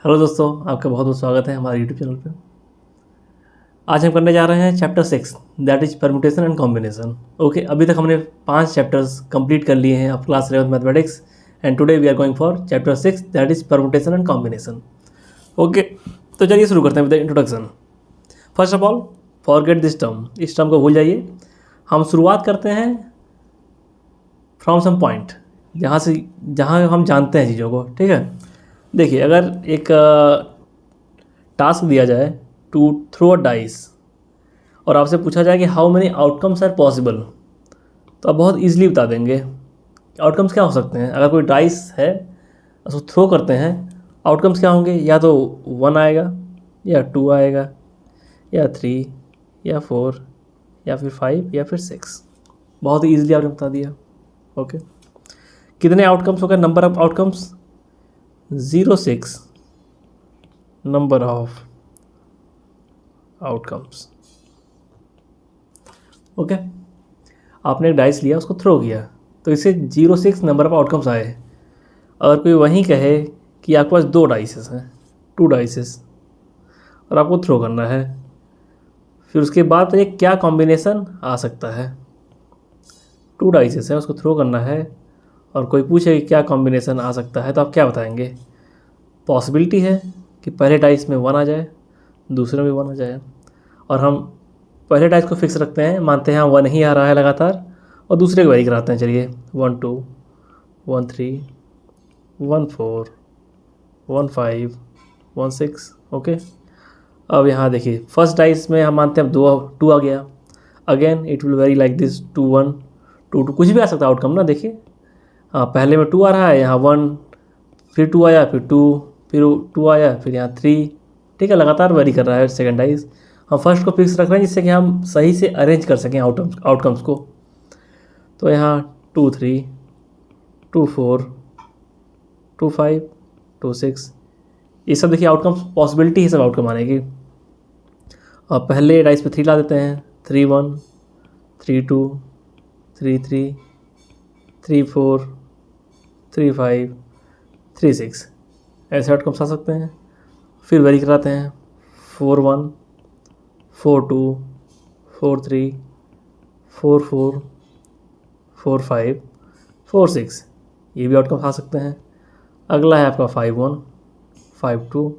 Hello दोस्तों, आपका बहुत बहुत स्वागत है हमारे यूट्यूब चैनल पे। आज हम करने जा रहे हैं chapter 6, that is permutation and combination. Okay, अभी तक हमने 5 चैप्टर्स कंप्लीट कर लिए हैं of class 11 mathematics and today we are going for chapter 6, that is permutation and combination. Okay, तो चलिए शुरू करते हैं with the introduction. First of all, forget this term, इस टर्म को भूल जाइए। हम शुरुआत करते हैं फ्रॉम सम पॉइंट, जहाँ हम जानते हैं चीज़ों को। ठीक है, देखिए, अगर एक टास्क दिया जाए टू थ्रो अ डाइस और आपसे पूछा जाए कि how many outcomes are possible, तो आप बहुत ईजिली बता देंगे आउटकम्स क्या हो सकते हैं। अगर कोई डाइस है, उसको थ्रो करते हैं, आउटकम्स क्या होंगे? या तो 1 आएगा, या 2 आएगा, या 3, या 4, या फिर 5, या फिर 6। बहुत ही ईजिली आपने बता दिया। ओके, कितने आउटकम्स हो गए? Number of outcomes 06 number of outcomes. Okay, आपने एक डाइस लिया, उसको थ्रो किया, तो इससे 06 नंबर ऑफ आउटकम्स आए। अगर कोई वहीं कहे कि आपके पास 2 डाइसेस हैं, 2 डाइसेस, और आपको थ्रो करना है, फिर उसके बाद ये क्या कॉम्बिनेशन आ सकता है? 2 डाइसेस है, उसको थ्रो करना है, और कोई पूछे कि क्या कॉम्बिनेशन आ सकता है, तो आप क्या बताएंगे? पॉसिबिलिटी है कि पहले डाइस में 1 आ जाए, दूसरे में 1 आ जाए, और हम पहले डाइस को फिक्स रखते हैं, मानते हैं 1 ही आ रहा है लगातार, और दूसरे को वेरी कराते हैं। चलिए, 1 2, 1 3, 1 4, 1 5, 1 6। ओके, अब यहाँ देखिए, फर्स्ट डाइस में हम मानते हैं अब 2 आ गया। Again it will very like this, 2 1, 2 2, कुछ भी आ सकता है आउटकम ना। देखिए, हाँ, पहले में 2 आ रहा है, यहाँ 1, फिर 2 आया, फिर 2, फिर 2 आया, फिर यहाँ 3। ठीक है, लगातार वेरी कर रहा है सेकेंड डाइस। हम फर्स्ट को फिक्स रख रहे हैं जिससे कि हम सही से अरेंज कर सकें आउटकम्स को। तो यहाँ 2 3, 2 4, 2 5, 2 6, ये सब देखिए आउटकम्स, पॉसिबिलिटी है सब आउटकम आने की। अब पहले डाइस पे 3 ला देते हैं, 3 1, 3 2, 3 3, 3 4, 3 5, 3 6, ऐसे आउटकम्स आ सकते हैं। फिर वेरी कराते हैं, 4 1, 4 2, 4 3, 4 4, 4 5, 4 6, ये भी आउटकम्स आ सकते हैं। अगला है आपका 5 1, 5 2,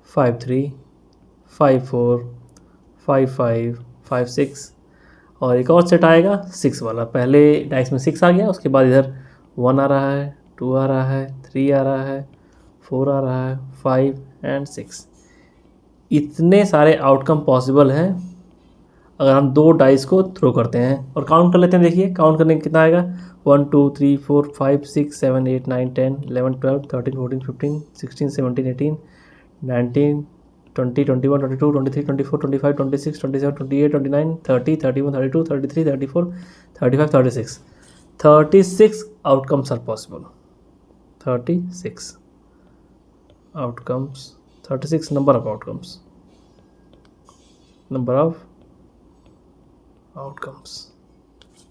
5 3, 5 4, 5 5, 5 6, और एक और सेट आएगा 6 वाला। पहले डाइस में 6 आ गया, उसके बाद इधर 1 आ रहा है, 2 आ रहा है, 3 आ रहा है, 4 आ रहा है, 5 एंड 6। इतने सारे आउटकम पॉसिबल हैं अगर हम 2 डाइस को थ्रो करते हैं। और काउंट कर लेते हैं, देखिए काउंट करने में कितना आएगा? 1 2 3 4 5 6 7 8 9 10 11 12 13 14 15 16 17 18 19 20 21 22 23 24 25 26 27 28 29 30 31 32 33 34 35 36, 36 outcomes are possible. 36 outcomes, 36 number of outcomes, number of outcomes.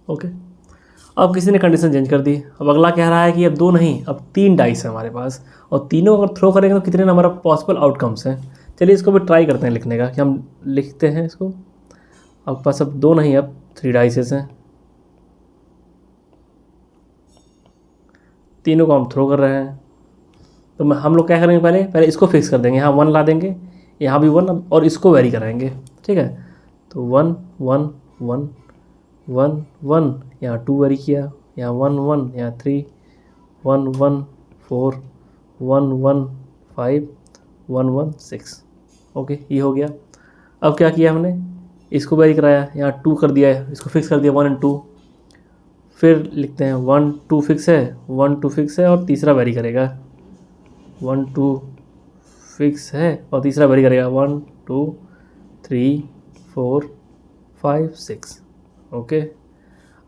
Okay, अब किसी ने कंडीशन चेंज कर दी। अब अगला कह रहा है कि अब 2 नहीं, अब 3 डाइस है हमारे पास, और तीनों अगर थ्रो करेंगे तो कितने नंबर ऑफ पॉसिबल आउटकम्स हैं। चलिए इसको भी ट्राई करते हैं लिखने का, कि हम लिखते हैं इसको। अब पास अब 2 नहीं, अब 3 डाइसेस हैं, तीनों को हम थ्रो कर रहे हैं। तो हम लोग क्या करेंगे? पहले इसको फिक्स कर देंगे, यहाँ 1 ला देंगे, यहाँ भी 1, और इसको वेरी कराएंगे। ठीक है, तो 1 1 1 1 1, यहाँ 2 वेरी किया, यहाँ 1 1, यहाँ 3, 1 1 4, 1 1 5, 1 1 6। ओके, ये हो गया। अब क्या किया हमने? इसको वेरी कराया, यहाँ 2 कर दिया है, इसको फिक्स कर दिया 1 एंड 2। फिर लिखते हैं 1 2 फिक्स है, 1 2 फिक्स है, और तीसरा वेरी करेगा। 1 2 फिक्स है और तीसरा वेरी करेगा, 1 2 3 4 5 6। ओके,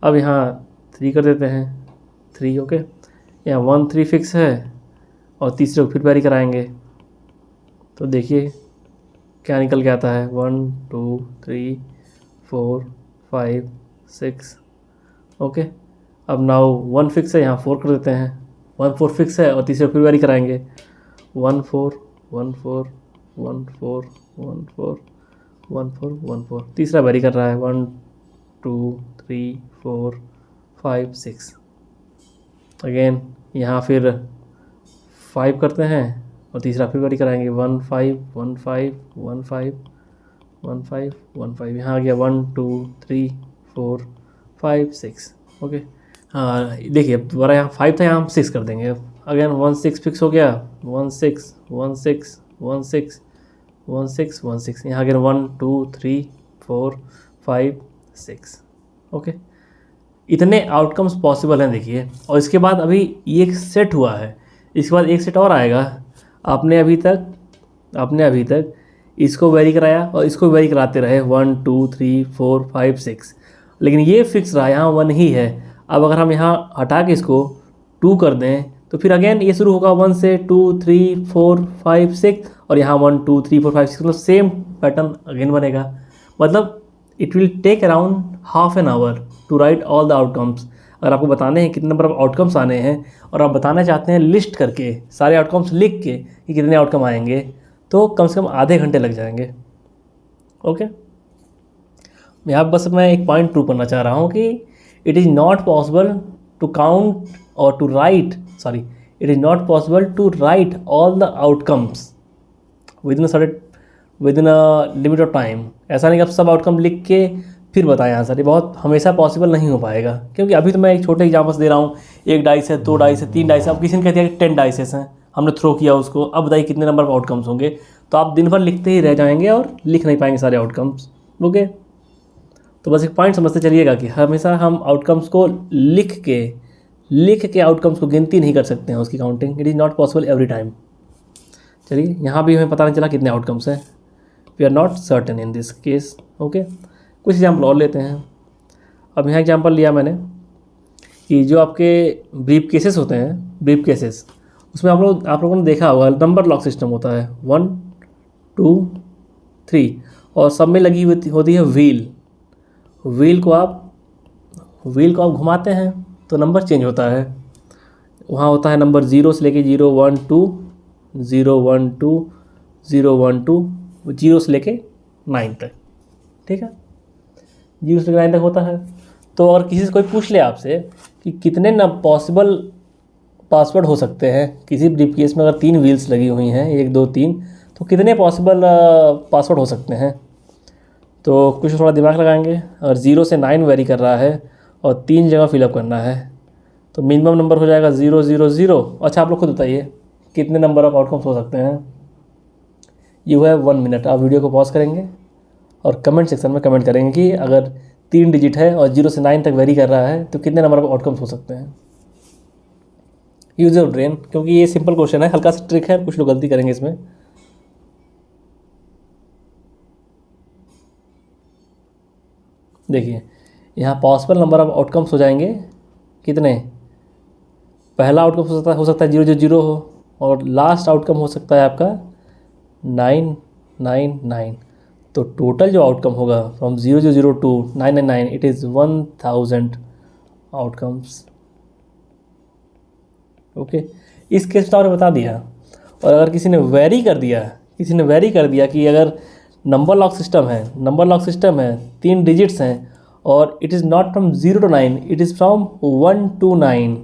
अब यहाँ 3 कर देते हैं, 3। ओके, यहाँ 1 3 फिक्स है, और तीसरे को फिर वेरी कराएंगे। तो देखिए क्या निकल के आता है, 1 2 3 4 5 6। ओके, अब नाउ 1 फिक्स है, यहाँ 4 कर देते हैं, 1 4 फिक्स है, और तीसरे को फिर वेरी कराएंगे, 1 4 1 4 1 4 1 4 1 4 1 4, तीसरा वेरी कर रहा है 1 2 3 4 5 6। अगेन यहाँ फिर 5 करते हैं और तीसरा फिर वेरी कराएंगे 1 5 1 5 1 5 1 5 1 5, यहाँ आ गया 1 2 3 4 5 6। ओके, हाँ देखिए दोबारा यहाँ 5 था, यहाँ हम 6 कर देंगे। अगेन 1 6 फिक्स हो गया, 1 6 1 6 1 6 1 6 1 6, यहाँ अगेन 1 2 3 4 5 6। ओके, इतने आउटकम्स पॉसिबल हैं देखिए। और इसके बाद अभी ये एक सेट हुआ है, इसके बाद एक सेट और आएगा। आपने अभी तक इसको वेरी कराया और इसको वेरी कराते रहे 1 2 3 4 5 6, लेकिन ये फिक्स रहा, यहाँ 1 ही है। अब अगर हम यहाँ हटा के इसको 2 कर दें तो फिर अगेन ये शुरू होगा 1 से 2 3 4 5 6, और यहाँ 1 2 3 4 5 6, मतलब सेम पैटर्न अगेन बनेगा। मतलब it will take around half an hour to write all the outcomes. अगर आपको बताने हैं कितने नंबर ऑफ आउटकम्स आने हैं और आप बताना चाहते हैं लिस्ट करके सारे आउटकम्स लिख के कि कितने आउटकम आएंगे, तो कम से कम आधे घंटे लग जाएंगे। ओके, मैं एक पॉइंट प्रूव करना चाह रहा हूँ कि it is not possible to count और to write, sorry, it is not possible to write all the outcomes within a limit of time. ऐसा नहीं कि आप सब आउटकम लिख के फिर बताएं आंसर, ये बहुत हमेशा पॉसिबल नहीं हो पाएगा। क्योंकि अभी तो मैं एक छोटे एग्जाम्पल्स दे रहा हूँ, 1 डाइस है, 2 डाइस है, 3 डाइस है। अब किसी ने कह दिया कि 10 डाइसेस हैं, हमने थ्रो किया उसको, अब बताइए कितने नंबर ऑफ आउटकम्स होंगे। तो आप दिन भर लिखते ही रह जाएंगे और लिख नहीं पाएंगे सारे आउटकम्स। ओके, तो बस एक पॉइंट समझते चलिएगा कि हमेशा हम आउटकम्स को लिख के आउटकम्स को गिनती नहीं कर सकते हैं, उसकी counting, it is not possible every time. चलिए, यहाँ भी हमें पता नहीं चला कितने आउटकम्स हैं, we are not certain in this case. Okay, कुछ एग्जाम्पल और लेते हैं। अब यहाँ एग्जाम्पल लिया मैंने कि जो आपके ब्रीफ केसेस होते हैं, ब्रीफ केसेस, उसमें आप लोगों ने देखा होगा नंबर लॉक सिस्टम होता है 1 2 3, और सब में लगी हुई होती है व्हील को आप घुमाते हैं तो नंबर चेंज होता है। वहाँ होता है नंबर 0 से लेके 0 1 2 0 1 2 0 1 2, 0 से लेके 9 तक। ठीक है, 0 से 9 तक होता है। तो और किसी से कोई पूछ ले आपसे कि कितने न पॉसिबल पासवर्ड हो सकते हैं किसी ब्रीफ केस में, अगर 3 व्हील्स लगी हुई हैं 1 2 3, तो कितने पॉसिबल पासवर्ड हो सकते हैं। तो कुछ थोड़ा दिमाग लगाएंगे। अगर 0 से 9 वेरी कर रहा है और 3 जगह फिलअप करना है तो मिनिमम नंबर हो जाएगा 0 0 0। अच्छा, आप लोग खुद बताइए कितने नंबर ऑफ आउटकम्स हो सकते हैं। You have 1 minute. आप वीडियो को पॉज करेंगे और कमेंट सेक्शन में कमेंट करेंगे कि अगर 3 डिजिट है और 0 से 9 तक वेरी कर रहा है तो कितने नंबर ऑफ आउटकम्स हो सकते हैं। यूज योर ब्रेन, क्योंकि ये सिंपल क्वेश्चन है, हल्का सा ट्रिक है, कुछ लोग गलती करेंगे इसमें। देखिए, यहाँ पॉसिबल नंबर ऑफ आउटकम्स हो जाएंगे कितने। पहला आउटकम हो सकता है 0 0 0 हो, और लास्ट आउटकम हो सकता है आपका 9 9 9। तो टोटल जो आउटकम होगा from 0 0 0 to 9 9 9, it is 1000 outcomes. Okay, इस केस तो आपने बता दिया। और अगर किसी ने वेरी कर दिया कि अगर नंबर लॉक सिस्टम है 3 डिजिट्स हैं और it is not from 0 to 9, it is from 1 to 9,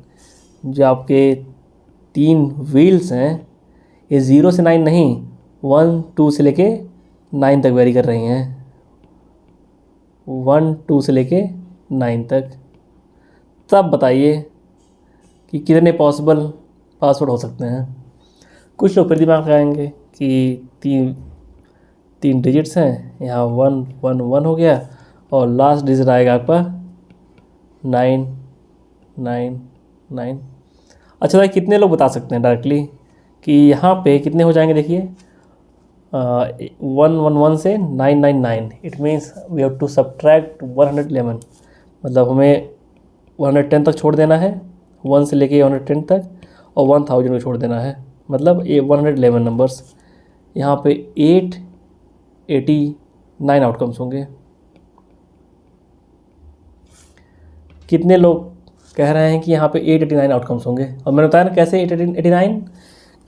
जो आपके 3 व्हील्स हैं ये 0 से 9 नहीं, 1 2 से लेके 9 तक वेरी कर रही हैं, 1 2 से लेके 9 तक। तब बताइए कि कितने पॉसिबल पासवर्ड हो सकते हैं। कुछ लोग फिर दिमाग लगाएंगे कि 3 डिजिट्स हैं, यहाँ 1 1 1 हो गया और लास्ट डिजिट आएगा आपका 9 9 9। अच्छा भाई, कितने लोग बता सकते हैं डायरेक्टली कि यहाँ पे कितने हो जाएंगे। देखिए 1 1 1 से 9 9 9, it means we have to subtract 111। मतलब हमें 110 तक छोड़ देना है, 1 से लेके 110 तक, और 1000 को छोड़ देना है, मतलब ये 111 नंबर्स। यहाँ पे 889 आउटकम्स होंगे। कितने लोग कह रहे हैं कि यहाँ पे 889 आउटकम्स होंगे। और मैंने बताया ना कैसे 889,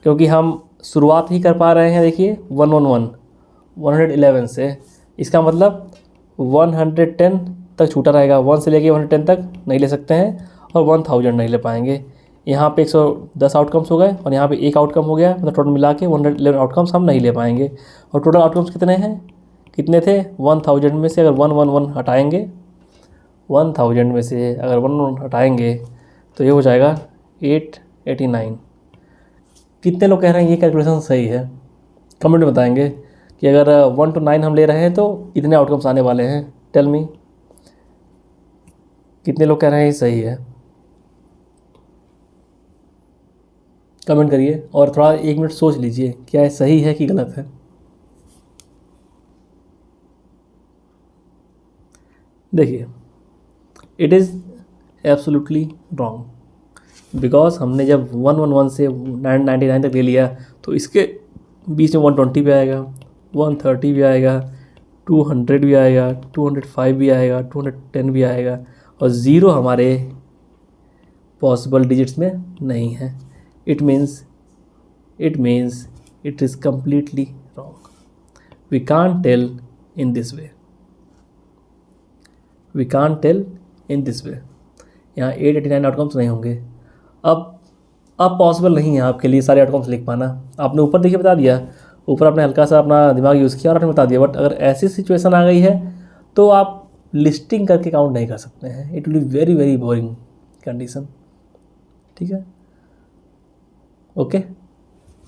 क्योंकि हम शुरुआत ही कर पा रहे हैं, देखिए 111 से, इसका मतलब 110 तक छूटा रहेगा, 1 से लेके 110 तक नहीं ले सकते हैं और 1000 नहीं ले पाएंगे। यहाँ पे 110 आउटकम्स हो गए और यहाँ पे एक आउटकम हो गया, मतलब टोटल मिला के 111 आउटकम्स हम नहीं ले पाएंगे। और टोटल आउटकम्स कितने हैं, कितने थे, 1000 में से अगर 111 हटाएंगे, 1000 में से अगर 111 हटाएंगे तो ये हो जाएगा 889। कितने लोग कह रहे हैं ये कैलकुलेशन सही है, कमेंट में बताएंगे कि अगर 1 to 9 हम ले रहे हैं तो इतने आउटकम्स आने वाले हैं। टेल मी, कितने लोग कह रहे हैं ये सही है, कमेंट करिए। और थोड़ा 1 मिनट सोच लीजिए क्या ये सही है कि गलत है। देखिए, it is absolutely wrong, because हमने जब 111 से 999 तक ले लिया तो इसके बीच में 120 भी आएगा, 130 भी आएगा, 200 भी आएगा, 205 भी आएगा, 210 भी आएगा, और ज़ीरो हमारे पॉसिबल डिजिट्स में नहीं है। It means it is completely wrong. We can't tell in this way, we can't tell in this way. यहाँ 889 आउटकम्स नहीं होंगे। अब पॉसिबल नहीं है आपके लिए सारे आउटकम्स लिख पाना। आपने ऊपर देखिए बता दिया, ऊपर आपने हल्का सा अपना दिमाग यूज़ किया और आपने बता दिया, बट अगर ऐसी सिचुएशन आ गई है तो आप लिस्टिंग करके काउंट नहीं कर सकते हैं। It will be very very boring condition, ठीक है, ओके।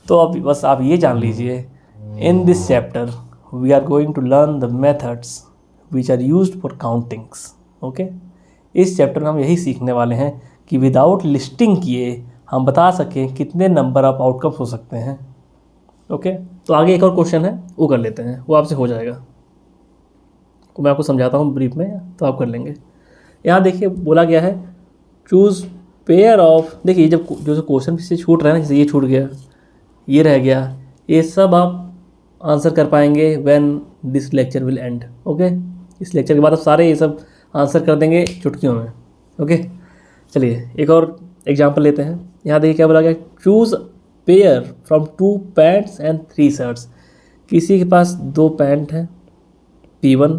तो अब बस आप ये जान लीजिए, in this chapter we are going to learn the methods which are used for countings, okay. इस चैप्टर में हम यही सीखने वाले हैं कि विदाउट लिस्टिंग किए हम बता सकें कितने नंबर ऑफ आउटकम्स हो सकते हैं, ओके। तो आगे एक और क्वेश्चन है, वो कर लेते हैं, वो आपसे हो जाएगा। तो मैं आपको समझाता हूँ ब्रीफ में, तो आप कर लेंगे। यहाँ देखिए बोला गया है चूज़ पेयर ऑफ, देखिए जब जो क्वेश्चन से छूट रहा है ना, जैसे ये छूट गया, ये रह गया, ये सब आप आंसर कर पाएंगे when this lecture will and, okay. इस लेक्चर के बाद आप सारे ये सब आंसर कर देंगे चुटकियों में, ओके। चलिए एक और एग्जांपल लेते हैं। यहाँ देखिए क्या बोला गया, choose pair from 2 pants and 3 shirts. किसी के पास 2 पैंट हैं, P1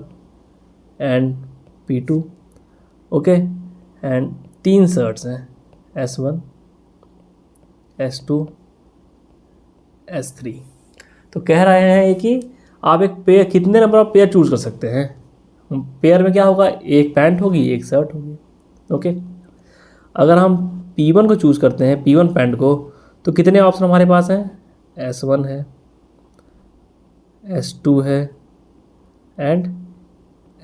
and P2, okay, and 3 shirts हैं, S1, S2, S3। तो कह रहे हैं कि आप एक पेयर, कितने नंबर ऑफ पेयर चूज़ कर सकते हैं। पेयर में क्या होगा, एक पैंट होगी, एक शर्ट होगी, ओके। अगर हम P1 को चूज़ करते हैं, P1 पैंट को, तो कितने ऑप्शन हमारे पास हैं, S1 है, S2 है एंड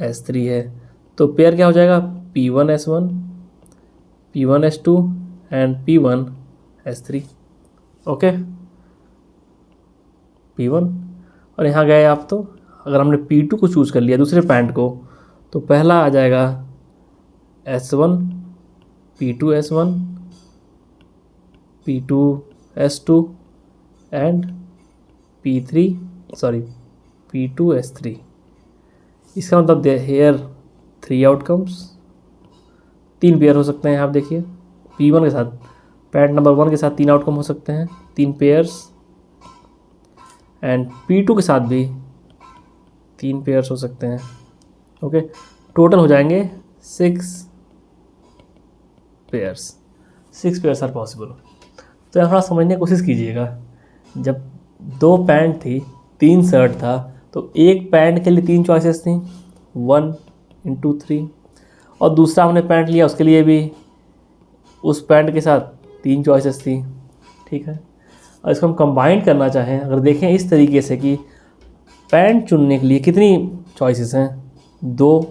S3 है। तो पेयर क्या हो जाएगा, P1 S1, P1 S2 and P1 S3, okay. P1 और यहाँ गए आप, तो अगर हमने P2 को चूज़ कर लिया, दूसरे पैंट को, तो पहला आ जाएगा S1, P2 S1, P2 S2 and P2 S3। इसका मतलब हेयर 3 आउटकम्स, 3 पेयर हो सकते हैं। आप देखिए P1 के साथ, पैंट नंबर 1 के साथ 3 आउटकम हो सकते हैं, 3 पेयर्स, एंड P2 के साथ भी 3 पेयर्स हो सकते हैं, ओके। टोटल हो जाएंगे 6 पेयर्स, 6 पेयर्स आर पॉसिबल। तो यहाँ थोड़ा समझने की कोशिश कीजिएगा, जब 2 पैंट थी, 3 शर्ट था, तो एक पैंट के लिए 3 चॉइसेस थी, 1 into 3, और दूसरा हमने पैंट लिया, उसके लिए भी उस पैंट के साथ 3 चॉइसेस थी, ठीक है। और इसको हम कंबाइन करना चाहें, अगर देखें इस तरीके से कि पैंट चुनने के लिए कितनी चॉइसेस हैं, 2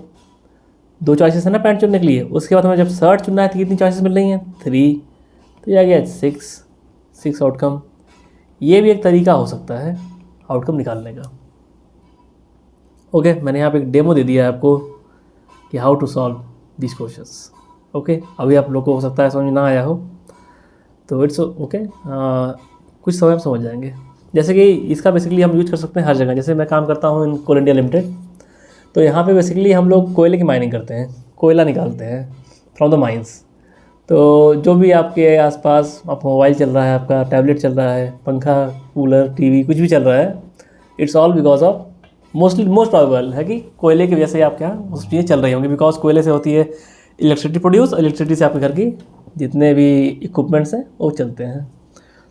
चॉइसेस है ना पैंट चुनने के लिए। उसके बाद हमें जब शर्ट चुनना है तो कितनी चॉइसेस मिल रही हैं, 3, तो ये आ गया 6 आउटकम। ये भी एक तरीका हो सकता है आउटकम निकालने का, ओके। मैंने यहाँ पे एक डेमो दे दिया है आपको कि how to solve this questions, okay. अभी आप लोग को हो सकता है समझ ना आया हो, तो इट्स ओके, कुछ समय आप समझ जाएंगे। जैसे कि इसका बेसिकली हम यूज कर सकते हैं हर जगह। जैसे मैं काम करता हूँ इन कोल इंडिया लिमिटेड, तो यहाँ पे बेसिकली हम लोग कोयले की माइनिंग करते हैं, कोयला निकालते हैं फ्रॉम द माइंस। तो जो भी आपके आसपास, आपका मोबाइल चल रहा है, आपका टैबलेट चल रहा है, पंखा, कूलर, टीवी, कुछ भी चल रहा है, it's all because of, most probable है कि कोयले की वजह से आपके यहाँ वो चीज़ें चल रही होंगी, बिकॉज कोयले से होती है इलेक्ट्रिसिटी प्रोड्यूस, और इलेक्ट्रिसिटी से आपके घर की जितने भी इक्विपमेंट्स हैं वो चलते हैं।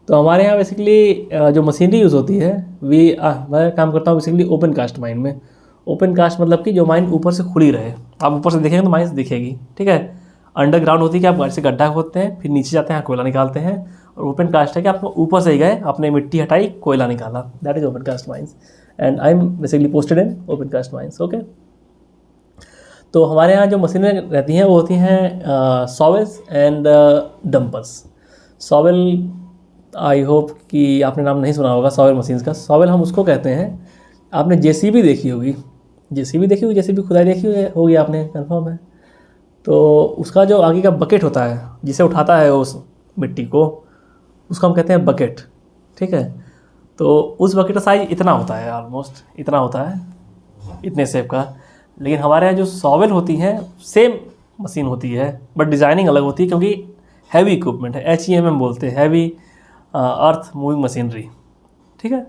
तो हमारे यहाँ बेसिकली जो मशीनरी यूज़ होती है, मैं काम करता हूँ बेसिकली ओपन कास्ट माइन में। ओपन कास्ट मतलब कि जो माइन ऊपर से खुली रहे, आप ऊपर से देखेंगे तो माइन दिखेगी, ठीक है। अंडरग्राउंड होती है कि आप घर से गड्ढा खोदते हैं, फिर नीचे जाते हैं, कोयला निकालते हैं। और ओपन कास्ट है कि आप ऊपर से ही गए, आपने मिट्टी हटाई, कोयला निकाला, that is open cast mines. And I am basically posted in open cast mines, okay. तो हमारे यहाँ जो मशीनें रहती हैं वो होती हैं shovels and dumpers. Shovel, I hope कि आपने नाम नहीं सुना होगा सॉवेल मशीन्स का। सॉवेल हम उसको कहते हैं, आपने जेसीबी देखी होगी, जेसीबी खुदाई देखी होगी आपने, कंफर्म है। तो उसका जो आगे का बकेट होता है जिसे उठाता है उस मिट्टी को, उसको हम कहते हैं बकेट, ठीक है। तो उस बकेट का साइज इतना होता है, ऑलमोस्ट इतना होता है, इतने शेप का। लेकिन हमारे यहाँ जो सॉवेल होती हैं सेम मशीन होती है, बट डिज़ाइनिंग अलग होती है, क्योंकि हैवी इक्विपमेंट है, HEMM बोलते हैं, हैवी अर्थ मूविंग मशीनरी, ठीक है।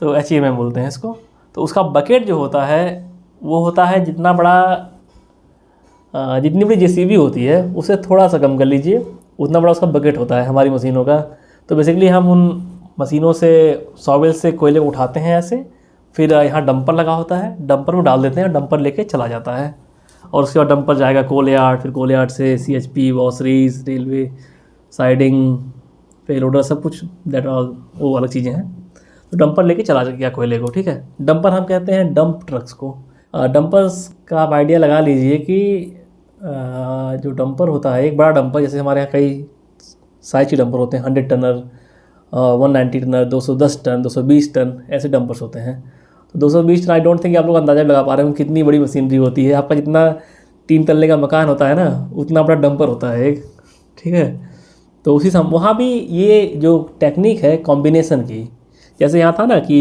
तो HEMM बोलते हैं इसको। तो उसका बकेट जो होता है वो होता है जितना बड़ा, जितनी बड़ी जेसीबी होती है उससे थोड़ा सा कम कर लीजिए, उतना बड़ा उसका बकेट होता है हमारी मशीनों का। तो बेसिकली हम उन मशीनों से, सॉवेल से कोयले उठाते हैं ऐसे, फिर यहाँ डंपर लगा होता है, डंपर में डाल देते हैं, डंपर लेके चला जाता है। और उसके बाद डंपर जाएगा कोल यार्ड, फिर कोल यार्ड से CHP, वॉशरीज, रेलवे साइडिंग, पे लोडर, सब कुछ, दैट ऑल वो अलग चीज़ें हैं। तो डंपर लेके चला गया कोयले को, ठीक है। डंपर हम कहते हैं डंप ट्रक्स को। डंपर्स का आप आइडिया लगा लीजिए कि जो डंपर होता है, एक बड़ा डंपर, जैसे हमारे यहाँ कई साइज के डंपर होते हैं, 100 टनर, 190 टनर, 210 टन, 220 टन, ऐसे डंपर्स होते हैं। तो 220 टन, आई डोंट थिंक आप लोग अंदाज़ा लगा पा रहे हो कितनी बड़ी मशीनरी होती है। आपका जितना 3 तल्ले का मकान होता है ना, उतना बड़ा डंपर होता है एक, ठीक है। तो उसी समय वहाँ भी ये जो टेक्निक है कॉम्बिनेशन की, जैसे यहाँ था ना कि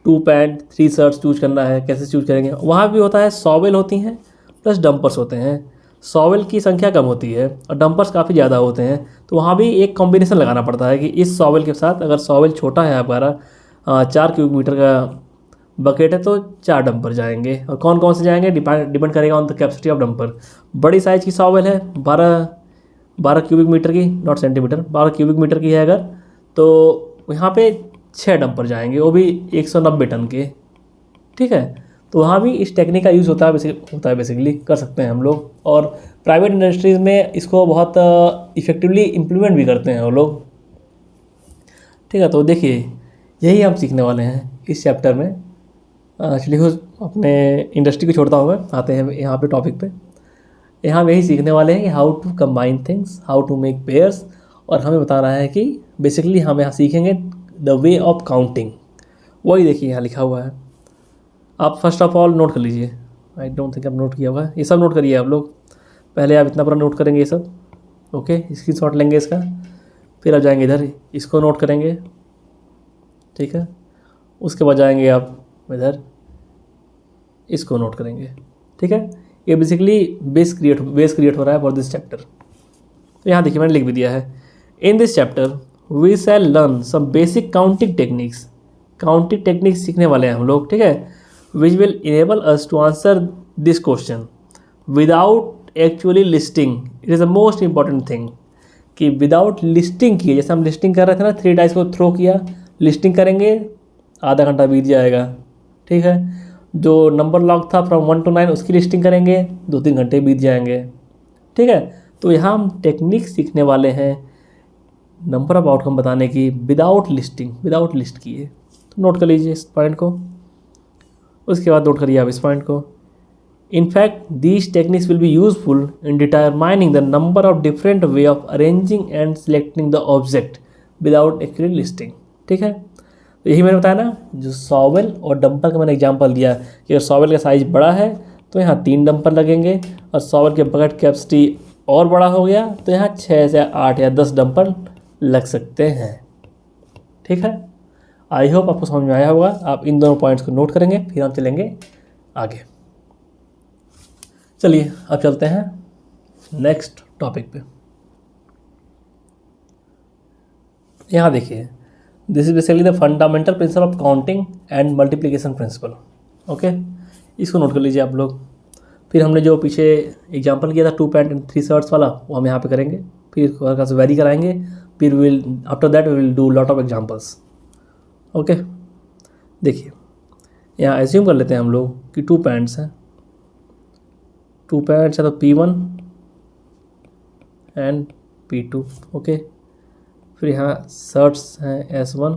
2 पैंट 3 शर्ट्स चूज करना है, कैसे चूज करेंगे, वहाँ भी होता है। सॉवेल होती हैं प्लस डंपर्स होते हैं। सॉवेल की संख्या कम होती है और डंपर्स काफ़ी ज़्यादा होते हैं, तो वहाँ भी एक कॉम्बिनेशन लगाना पड़ता है कि इस सॉवेल के साथ, अगर सॉवेल छोटा है हमारा 4 क्यूबिक मीटर का बकेट है, तो 4 डंपर जाएंगे। और कौन कौन से जाएंगे डिपेंड करेगा on the capacity of dumper. बड़ी साइज़ की सॉवेल है 12 क्यूबिक मीटर की, नॉट सेंटीमीटर, 12 क्यूबिक मीटर की है अगर, तो यहाँ पे 6 डंपर जाएंगे, वो भी 190 टन के, ठीक है। तो वहाँ भी इस टेक्निक का यूज़ होता है बेसिकली, कर सकते हैं हम लोग। और प्राइवेट इंडस्ट्रीज़ में इसको बहुत इफ़ेक्टिवली इम्प्लीमेंट भी करते हैं वो लोग, ठीक है। तो देखिए, यही हम सीखने वाले हैं इस चैप्टर में। चलिए अपने इंडस्ट्री को छोड़ता हूँ मैं, आते हैं यहाँ पे टॉपिक पे। यहाँ हम यही सीखने वाले हैं कि how to combine things, how to make pairs, और हमें बताना है कि बेसिकली हम यहाँ सीखेंगे द वे ऑफ काउंटिंग। वही देखिए यहाँ लिखा हुआ है, आप फर्स्ट ऑफ ऑल नोट कर लीजिए। आई डोंट थिंक आप नोट किया होगा, ये सब नोट करिए आप लोग। पहले आप इतना पूरा नोट करेंगे ये सब, ओके, स्क्रीनशॉट लेंगे इसका, फिर आप जाएंगे इधर, इसको नोट करेंगे, ठीक है। उसके बाद जाएंगे आप इधर, इसको नोट करेंगे, ठीक है। ये बेसिकली बेस क्रिएट हो रहा है फॉर दिस चैप्टर। तो यहाँ देखिए मैंने लिख भी दिया है, in this chapter we shall learn some basic counting techniques. Counting techniques सीखने वाले हैं हम लोग, ठीक है, which will enable us to answer this question without actually listing. It is the most important thing कि विदाउट लिस्टिंग किए, जैसे हम लिस्टिंग कर रहे थे ना, 3 डाइस को थ्रो किया, लिस्टिंग करेंगे, आधा घंटा बीत जाएगा, ठीक है। जो नंबर लॉक था फ्रॉम 1 to 9, उसकी लिस्टिंग करेंगे, 2-3 घंटे बीत जाएंगे, ठीक है। तो यहाँ हम टेक्निक सीखने वाले हैं नंबर ऑफ आउटकम बताने की विदाउट लिस्टिंग, विदाउट लिस्ट किए। तो नोट कर लीजिए इस पॉइंट को, उसके बाद नोट करिए आप इस पॉइंट को। In fact, these techniques will be useful in determining the number of different way of arranging and selecting the object without actually listing, ठीक है। तो यही मैंने बताया ना, जो सॉवेल और डंपर का मैंने एग्जांपल दिया कि अगर सॉवेल का साइज़ बड़ा है तो यहाँ 3 डंपर लगेंगे, और सॉवेल के बकेट कैपेसिटी और बड़ा हो गया तो यहाँ 6 से 8 या 10 डंपर लग सकते हैं, ठीक है। आई होप आपको समझ में आया होगा। आप इन दोनों पॉइंट्स को नोट करेंगे, फिर हम चलेंगे आगे। चलिए अब चलते हैं नेक्स्ट टॉपिक पे। यहाँ देखिए, this is basically the fundamental principle of counting and multiplication principle. Okay, इसको नोट कर लीजिए आप लोग। फिर हमने जो पीछे एग्जांपल किया था 2 पैंट एंड 3 शर्ट्स वाला, वो हम यहाँ पे करेंगे, फिर हल्का सा वेरी कराएंगे, फिर will after that we will do lot of examples. Okay, देखिए यहाँ एज्यूम कर लेते हैं हम लोग कि 2 पैंट्स हैं, 2 पैंट्स है तो P1 एंड P2। ओके, फिर यहाँ शर्ट्स हैं S1,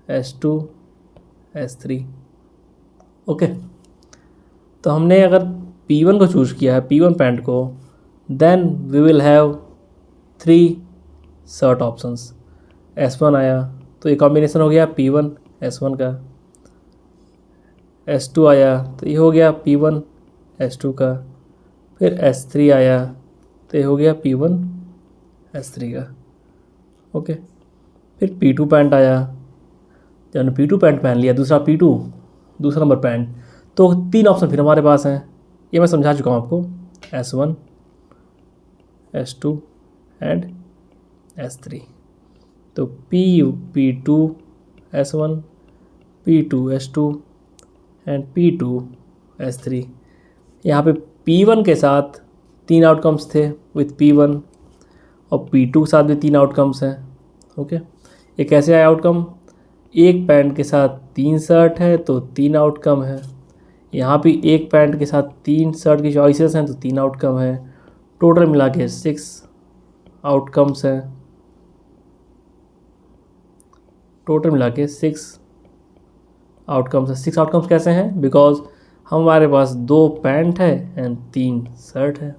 S2, S3। ओके, तो हमने अगर P1 को चूज़ किया है, P1 पैंट को, then we will have 3 shirt options. S1 आया तो ये कॉम्बिनेशन हो गया P1 S1 का, S2 आया तो ये हो गया P1 S2 का, फिर S3 आया तो ये हो गया P1 S3 का। ओके, फिर P2 पैंट आया, जब हमने P2 पैंट पहन लिया, दूसरा नंबर पैंट, तो 3 ऑप्शन फिर हमारे पास हैं, ये मैं समझा चुका हूँ आपको, S1, S2 एंड S3। तो P2 S1, P2 S2 and P2 S3। यहाँ पे P1 के साथ 3 आउटकम्स थे विथ P1, और P2 के साथ भी 3 आउटकम्स हैं। ओके, ये कैसे आया आउटकम? एक पैंट के साथ 3 शर्ट है तो 3 आउटकम है, यहाँ भी एक पैंट के साथ 3 शर्ट की चॉइसेस हैं तो 3 आउटकम है, टोटल मिला के 6 आउटकम्स हैं, टोटल मिला के 6 आउटकम्स है। 6 आउटकम्स कैसे हैं? बिकॉज हमारे पास 2 पैंट है एंड 3 शर्ट है।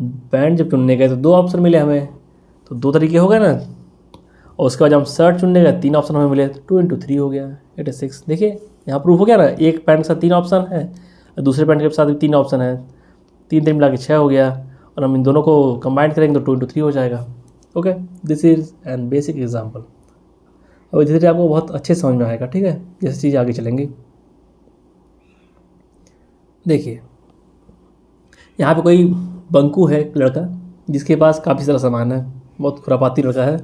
पैंट जब चुनने गए तो 2 ऑप्शन मिले हमें, तो 2 तरीके हो गए ना, और उसके बाद जब हम शर्ट चुनने गए 3 ऑप्शन हमें मिले, 2 × 3 हो गया, इट इज 6। देखिए यहाँ प्रूफ हो गया ना, एक पैंट के साथ 3 ऑप्शन है, दूसरे पैंट के साथ भी 3 ऑप्शन है, 3 मिला के 6 हो गया, और हम इन दोनों को कंबाइन करेंगे तो 2 × 3 हो जाएगा। Okay, this is an basic example. अब धीरे धीरे आपको बहुत अच्छे समझ में आएगा, ठीक है, जैसे चीज़ आगे चलेंगी। देखिए यहाँ पे कोई बंकू है, एक लड़का जिसके पास काफ़ी सारा सामान है, बहुत खुरापाती लड़का है,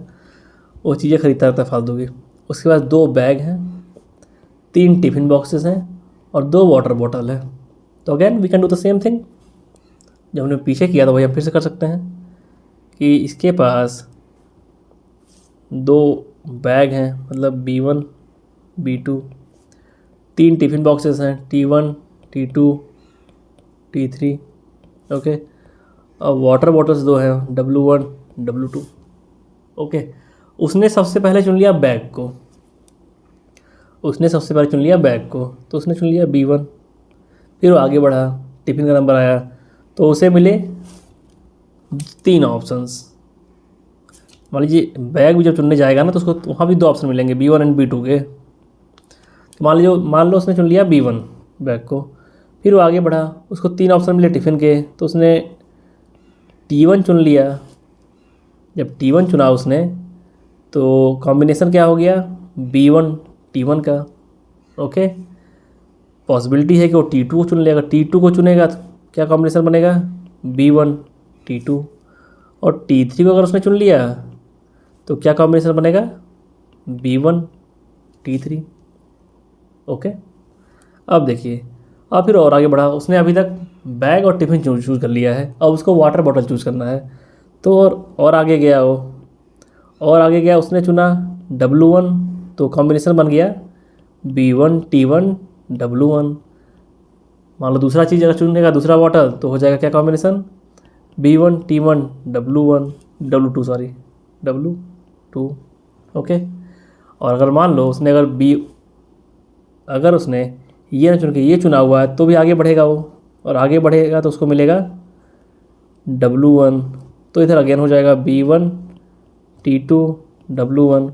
वो चीज़ें खरीदता रहता है फालतू की। उसके पास 2 बैग हैं, 3 टिफ़िन बॉक्सेस हैं और 2 वाटर बॉटल है। तो again we can do the same thing, जब हमने पीछे किया था वही हम फिर से कर सकते हैं कि इसके पास 2 बैग हैं, मतलब B1 B2, 3 टिफ़िन बॉक्सेस हैं, T1 T2 T3। ओके, और वाटर बॉटल्स 2 हैं, W1 W2। ओके, उसने सबसे पहले चुन लिया बैग को, तो उसने चुन लिया B1। फिर वो आगे बढ़ा, टिफ़िन का नंबर आया तो उसे मिले 3 ऑप्शंस। मान लीजिए बैग भी जब चुनने जाएगा ना तो उसको वहाँ भी 2 ऑप्शन मिलेंगे, B1 एंड B2 के। तो मान लो उसने चुन लिया B1 बैग को, फिर वो आगे बढ़ा, उसको 3 ऑप्शन मिले टिफ़िन के, तो उसने T1 चुन लिया। जब T1 चुना उसने तो कॉम्बिनेशन क्या हो गया, B1 T1 का। ओके, पॉसिबिलिटी है कि वो T2 को चुन लेगा, T2 को चुनेगा तो क्या कॉम्बिनेशन बनेगा, B1 T2, और T3 को अगर उसने चुन लिया तो क्या कॉम्बिनेशन बनेगा, B1 T3। ओके, अब देखिए, अब फिर और आगे बढ़ा, उसने अभी तक बैग और टिफ़िन चूज़ कर लिया है, अब उसको वाटर बॉटल चूज़ करना है। तो और आगे गया वो, और आगे गया, उसने चुना W1, तो कॉम्बिनेशन बन गया B1 T1 W1। मान लो दूसरा चीज़ अगर चुनेगा, दूसरा बॉटल, तो हो जाएगा क्या combination, B1 T1 W2। Okay, और अगर मान लो उसने अगर उसने ये ना चुन के ये चुना हुआ है तो भी आगे बढ़ेगा वो, और आगे बढ़ेगा तो उसको मिलेगा W1। तो इधर अगेन हो जाएगा B1 T2 W1,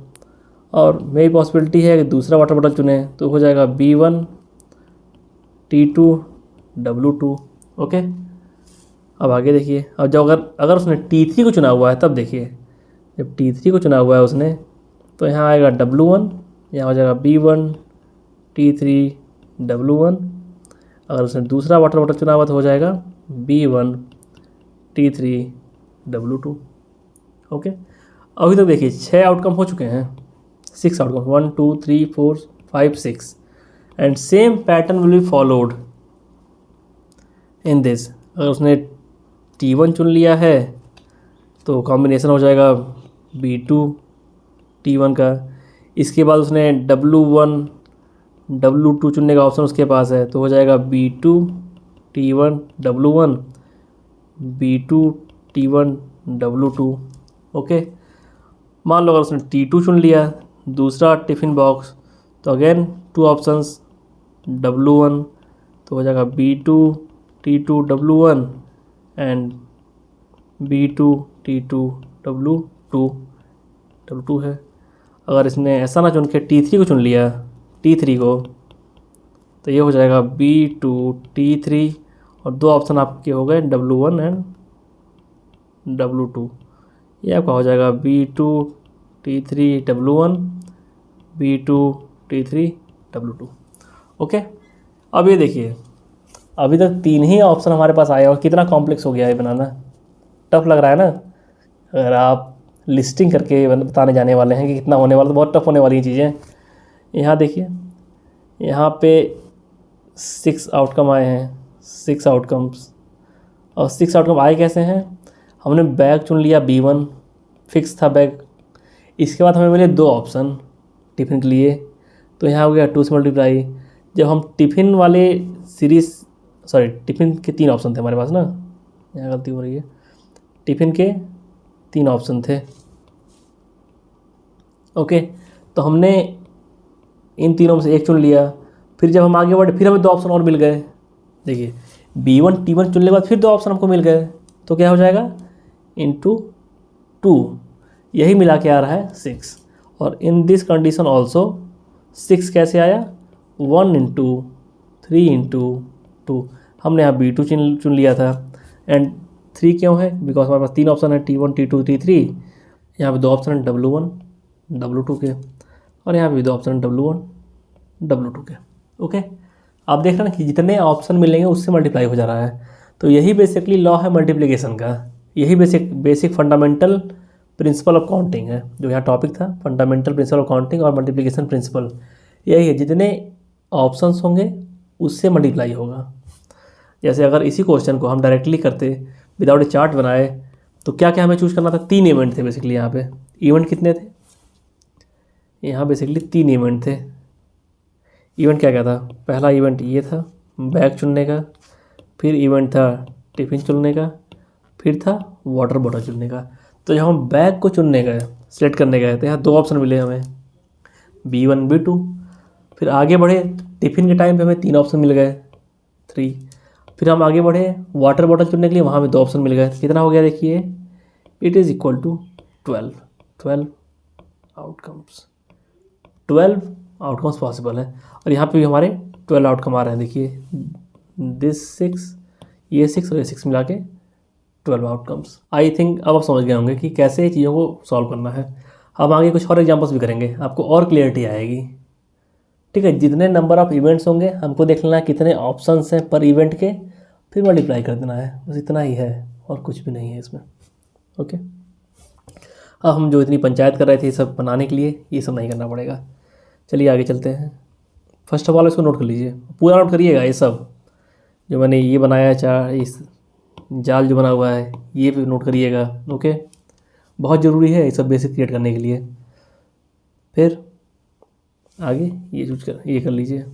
और मेरी पॉसिबिलिटी है कि दूसरा वाटर बॉटल चुने तो हो जाएगा B1 T2 W2। ओके, अब आगे देखिए, अब जब अगर उसने T3 को चुना हुआ है, तब देखिए जब T3 को चुना हुआ है उसने, तो यहाँ आएगा W1, यहाँ हो जाएगा B1 T3 W1। अगर उसने दूसरा वाटर बॉटल चुना हुआ तो हो जाएगा B1 T3 W2। ओके, अभी तक देखिए 6 आउटकम हो चुके हैं, 6 outcome, 1 2 3 4 5 6, and same pattern will be followed in this. अगर उसने T1 चुन लिया है तो कॉम्बिनेशन हो जाएगा B2 T1 का। इसके बाद उसने W1 W2 चुनने का ऑप्शन उसके पास है, तो हो जाएगा B2 T1 W1 B2 T1 W2। Okay, मान लो अगर उसने T2 चुन लिया, दूसरा टिफ़िन बॉक्स, तो अगेन 2 ऑप्शंस W1, तो हो जाएगा B2 T2 W1 and B2 T2 W2। W2 है। अगर इसने ऐसा ना चुन के T3 को चुन लिया, T3 को, तो ये हो जाएगा B2 T3 और 2 ऑप्शन आपके हो गए W1 एंड W2। ये आपका हो जाएगा B2 T3 W1 B2 T3 W2। Okay, अब ये देखिए, अभी तक 3 ही ऑप्शन हमारे पास आए और कितना कॉम्प्लेक्स हो गया है बनाना, टफ लग रहा है ना। अगर आप लिस्टिंग करके बताने जाने वाले हैं कि कितना होने वाला, तो बहुत टफ होने वाली चीज़ें। यहाँ देखिए, यहाँ पे 6 आउटकम आए हैं, 6 आउटकम्स। और 6 आउटकम आए कैसे हैं, हमने बैग चुन लिया B1, फिक्स था बैग। इसके बाद हमें मिले 2 ऑप्शन टिफ़िन के लिए, तो यहाँ हो गया 2 से मल्टीप्लाई। जब हम टिफ़िन वाले सीरीज़, सॉरी टिफ़िन के 3 ऑप्शन थे हमारे पास ना, यहाँ गलती हो रही है, टिफ़िन के 3 ऑप्शन थे। ओके, तो हमने इन तीनों में से एक चुन लिया। फिर जब हम आगे बढ़े, फिर हमें 2 ऑप्शन और मिल गए। देखिए B1 T1 चुनने के बाद फिर 2 ऑप्शन हमको मिल गए, तो क्या हो जाएगा इंटू 2, यही मिला के आ रहा है 6। और इन दिस कंडीशन ऑल्सो 6 कैसे आया, 1 इंटू 3 इंटू 2। हमने यहाँ B2 चुन लिया था, एंड 3 क्यों है, बिकॉज हमारे पास 3 ऑप्शन है T1 T2 T3। यहाँ पे 2 ऑप्शन है W1 W2 के, और यहाँ पे भी 2 ऑप्शन W1 W2 के। ओके, आप देख रहे हैं ना कि जितने ऑप्शन मिलेंगे उससे मल्टीप्लाई हो जा रहा है। तो यही बेसिकली लॉ है मल्टीप्लिकेशन का, यही basic fundamental principle of counting है, जो यहाँ टॉपिक था, फंडामेंटल प्रिंसिपल ऑफ काउंटिंग और मल्टीप्लिकेशन प्रिंसिपल। यही है, जितने ऑप्शंस होंगे उससे मल्टीप्लाई होगा। जैसे अगर इसी क्वेश्चन को हम डायरेक्टली करते विदाउट ए चार्ट बनाए, तो क्या क्या हमें चूज करना था, 3 इवेंट थे बेसिकली। यहाँ पे इवेंट कितने थे, यहाँ बेसिकली 3 इवेंट थे। इवेंट क्या क्या था, पहला इवेंट ये था बैग चुनने का, फिर इवेंट था टिफ़िन चुनने का, फिर था वाटर बॉटल चुनने का। तो जब हम बैग को चुनने गए, सेलेक्ट करने गए, तो यहाँ 2 ऑप्शन मिले हमें, B1 B2। फिर आगे बढ़े, टिफ़िन के टाइम पे हमें 3 ऑप्शन मिल गए, 3। फिर हम आगे बढ़े वाटर बॉटल चुनने के लिए, वहाँ में 2 ऑप्शन मिल गए। कितना हो गया देखिए, it is equal to 12 outcomes, 12 outcomes possible है। और यहाँ पे भी हमारे 12 आउटकम आ रहे हैं। देखिए दिस 6, ये 6 और ये 6 मिला के 12 आउटकम्स। आई थिंक अब आप समझ गए होंगे कि कैसे चीज़ों को सॉल्व करना है। हम आगे कुछ और एग्जांपल्स भी करेंगे, आपको और क्लियरिटी आएगी। ठीक है, जितने नंबर ऑफ इवेंट्स होंगे हमको देख लेना है कितने ऑप्शंस हैं पर इवेंट के, फिर मल्टीप्लाई कर देना है, बस इतना ही है और कुछ भी नहीं है इसमें। ओके, अब हम जो इतनी पंचायत कर रहे थे सब बनाने के लिए, ये सब नहीं करना पड़ेगा। चलिए आगे चलते हैं। फर्स्ट ऑफ ऑल इसको नोट कर लीजिए, पूरा नोट करिएगा। ये सब जो मैंने ये बनाया है, इस जाल जो बना हुआ है, ये भी नोट करिएगा। ओके, बहुत ज़रूरी है ये सब बेसिक क्रिएट करने के लिए। फिर आगे ये कर लीजिए।